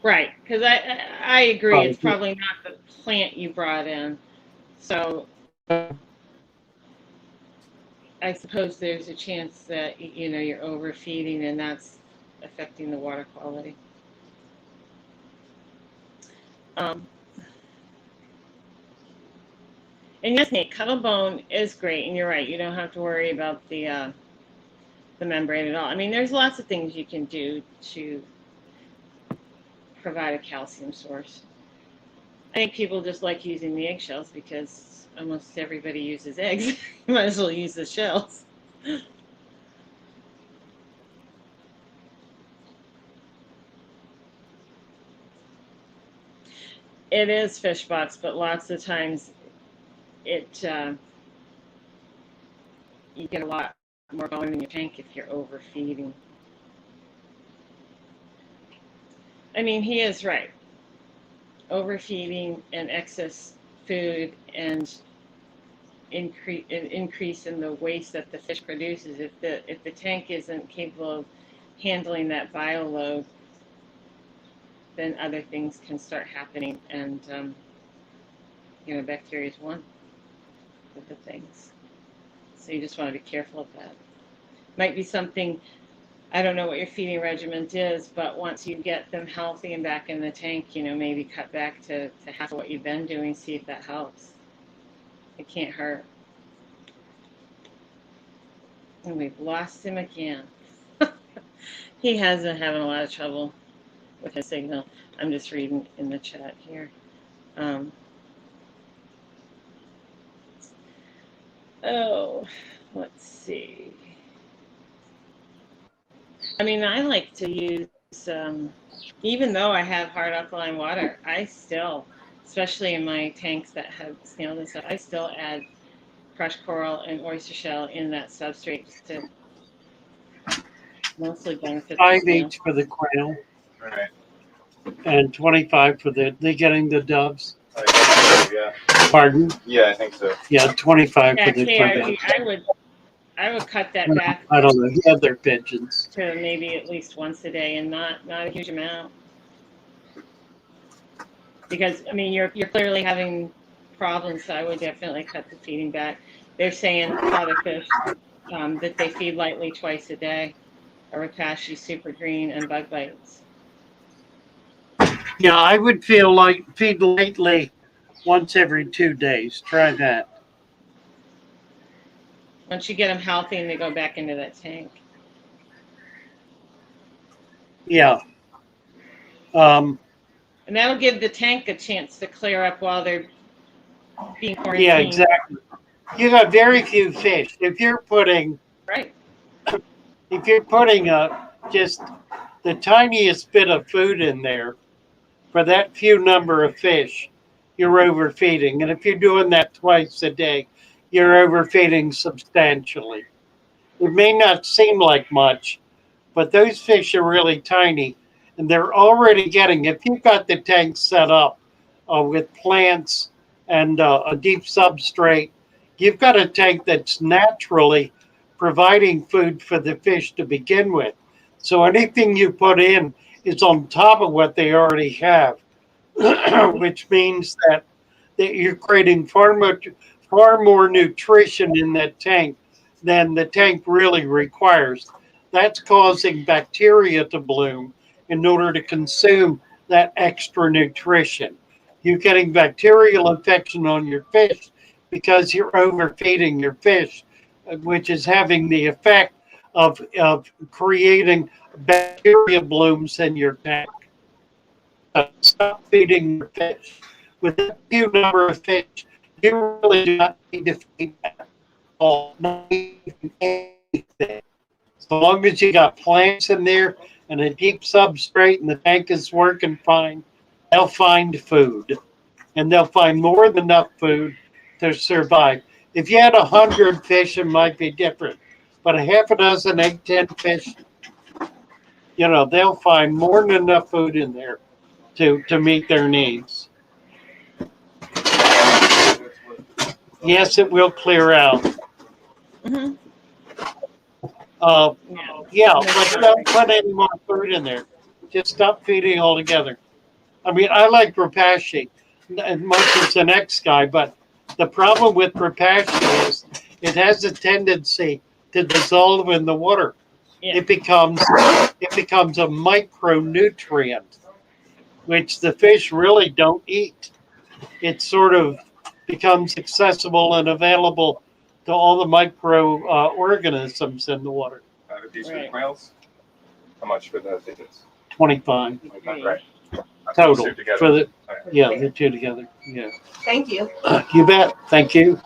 Right, because I agree. It's probably not the plant you brought in, so I suppose there's a chance that you're overfeeding and that's affecting the water quality. And yes, Nate, cuttlebone is great, and you're right. You don't have to worry about the membrane at all. I mean, there's lots of things you can do to provide a calcium source. I think people just like using the eggshells because almost everybody uses eggs. You might as well use the shells. It is fish box, but lots of times you get a lot more going in your tank if you're overfeeding. I mean, he is right. Overfeeding and excess food and increase in the waste that the fish produces. If the tank isn't capable of handling that bio load, then other things can start happening, and bacteria is one of the things. So you just want to be careful of that. Might be something. I don't know what your feeding regimen is, but once you get them healthy and back in the tank, maybe cut back to half of what you've been doing, see if that helps. It can't hurt. And we've lost him again. He has been having a lot of trouble with his signal. I'm just reading in the chat here. Let's see. I mean, I like to use, even though I have hard alkaline water, I still, especially in my tanks that have snails and stuff, I still add crushed coral and oyster shell in that substrate to mostly benefit the 5 snail. each for the quail. Right. And 25 for they're getting the doves. Yeah. Pardon? Yeah, I think so. Yeah, 25 Yeah, for the KRG, I would cut that back I don't know. Yeah, they're pigeons. to maybe at least once a day and not a huge amount. Because I mean you're clearly having problems, so I would definitely cut the feeding back. They're saying father fish that they feed lightly twice a day, or Rakashi, super green, and bug bites. Yeah, I would feel like feed lightly once every 2 days. Try that. Once you get them healthy and they go back into that tank. Yeah. And that'll give the tank a chance to clear up while they're being quarantined. Yeah, exactly. You got very few fish. If you're putting Right. Just the tiniest bit of food in there for that few number of fish, you're overfeeding. And if you're doing that twice a day, you're overfeeding substantially. It may not seem like much, but those fish are really tiny, and they're already getting, if you've got the tank set up with plants and a deep substrate, you've got a tank that's naturally providing food for the fish to begin with. So anything you put in is on top of what they already have, which means that you're creating far more nutrition in that tank than the tank really requires. That's causing bacteria to bloom in order to consume that extra nutrition. You're getting bacterial infection on your fish because you're overfeeding your fish, which is having the effect of creating bacteria blooms in your tank. Stop feeding your fish. With a few number of fish, you really do not need to feed that all, not even anything. So long as you got plants in there and a deep substrate and the tank is working fine, they'll find food. And they'll find more than enough food to survive. If you had 100 fish, it might be different. But a half a dozen, 8, 10 fish, they'll find more than enough food in there to meet their needs. Yes, it will clear out. Mm-hmm. Yeah, but don't put any more food in there. Just stop feeding altogether. I mean, I like Rapashi as much as the next guy, but the problem with Rapashi is it has a tendency to dissolve in the water. Yeah. It becomes a micronutrient, which the fish really don't eat. It sort of becomes accessible and available to all the microorganisms in the water. A piece Right. for quails? How much for the tickets? 25 Right. total Two together. for the Okay. the two together. Yeah, Thank you. you bet. Thank you.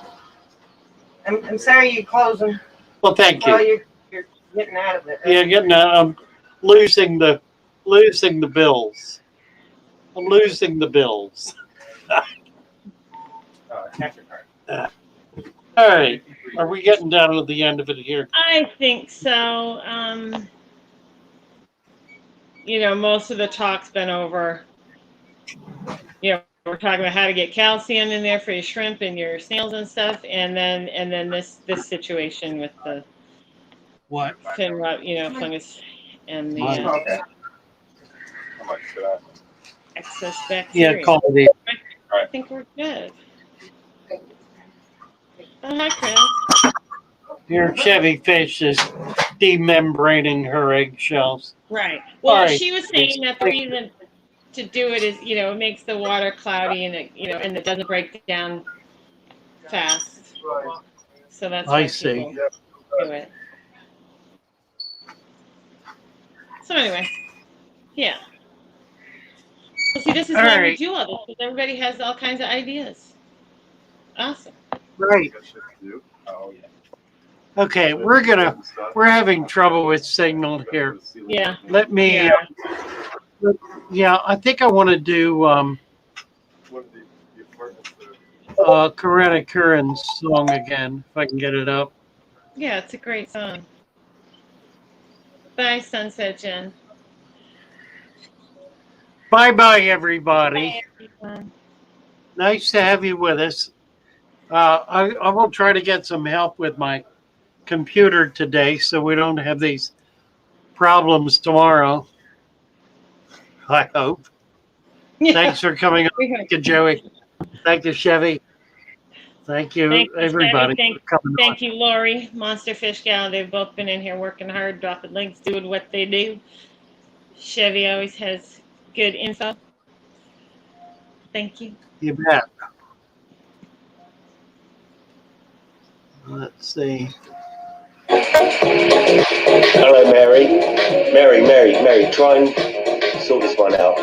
I'm sorry you're closing. Well, thank Well, you. you're getting out of it. Yeah, getting I'm losing the bills. I'm losing the bills. Cash your card. All right, are we getting down to the end of it here? I think so. Most of the talk's been over. We're talking about how to get calcium in there for your shrimp and your snails and stuff, and then this situation with the What? fungus and the Okay. How much for that? excess bacteria. Yeah, call it. I think we're good. Oh, hi, Chris. Your Chevy fish is demembraning her eggshells. Right. Well, All right. she was saying that the reason to do it is, it makes the water cloudy and and it doesn't break down fast. So that's why I see. people do it. So anyway, yeah. Well, see, this is All why we right. do all this, because everybody has all kinds of ideas. Awesome. Right. Oh, yeah. Okay, we're having trouble with signal here. Yeah. Let me. Yeah. I think I want to do Coretta Curran's song again, if I can get it up. Yeah, it's a great song. Bye, Sunset Jen. Bye-bye, everybody. Bye, everyone. Nice to have you with us. I will try to get some help with my computer today, so we don't have these problems tomorrow. I hope. Thanks for coming on. Thank you, Joey. Thank you, Chevy. Thank you, Thank you, everybody, Chevy. for coming on. Thank you, Lori, Monster Fish Gal. They've both been in here working hard, dropping links, doing what they do. Chevy always has good info. Thank you. You bet. Let's see. Hello, Mary. Mary, try and sort this one out.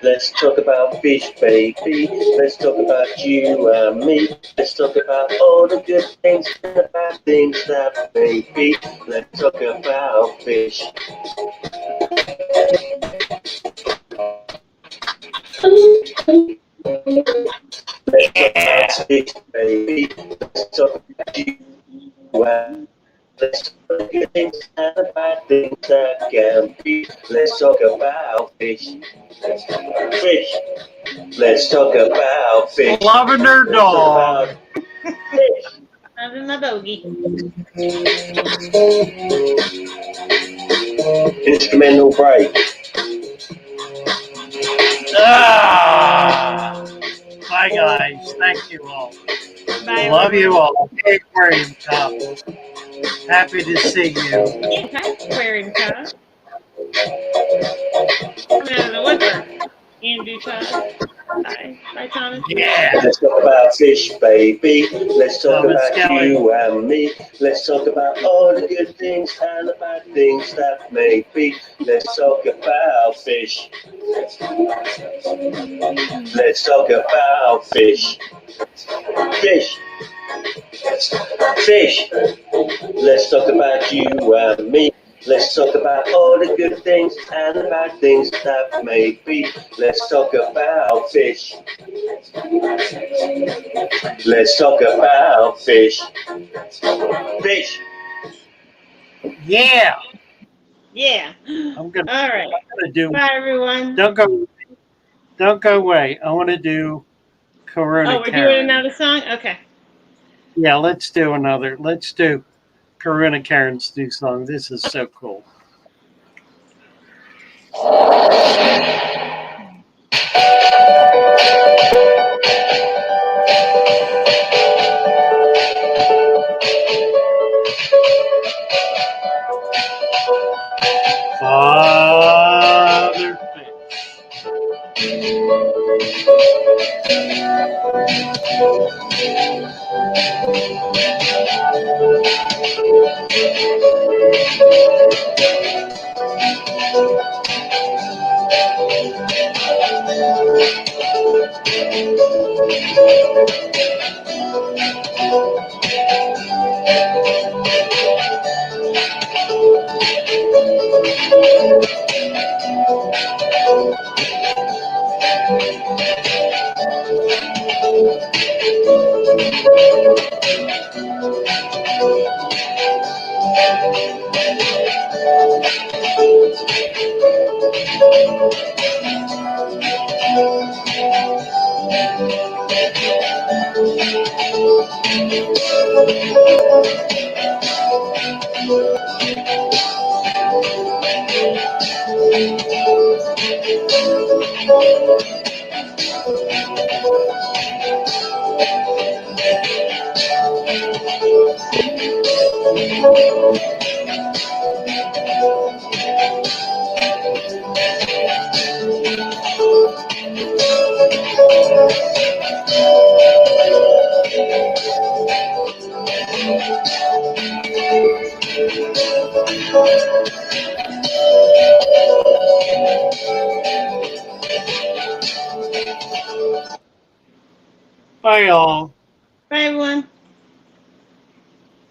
Let's talk about fish, baby. Let's talk about you and me. Let's talk about all the good things and the bad things that may be. Let's talk about fish. Let's talk about fish, baby. Let's talk about you and let's talk about the good things and the bad things that can be. Let's talk about fish. Fish. Let's talk about fish. Lavender dog. Fish. Having my bogey. Instrumental break. Bye, guys. Thank you all. Bye, Love you everyone. all. Hey, Aquarium Top. Happy to see you. Yeah, hi, Aquarium Todd. Coming out of the woodwork. Andrew Todd. Bye. Bye, Thomas. Yeah. Let's talk about fish, baby. Let's talk Thomas about Kelly. you and me. Let's talk about all the good things and the bad things that may be. Let's talk about fish. Let's talk about fish. Fish. Fish. Let's talk about you and me. Let's talk about all the good things and the bad things that may be. Let's talk about fish. Let's talk about fish. Fish. Yeah. Yeah. I'm gonna All right. do. Bye, everyone. Don't go away. I want to do Corona Oh, we're Karen. doing another song? Okay. Yeah, let's do another. Let's do Corona Karen's new song. This is so cool. Father Fish. Bye, y'all. Bye, everyone.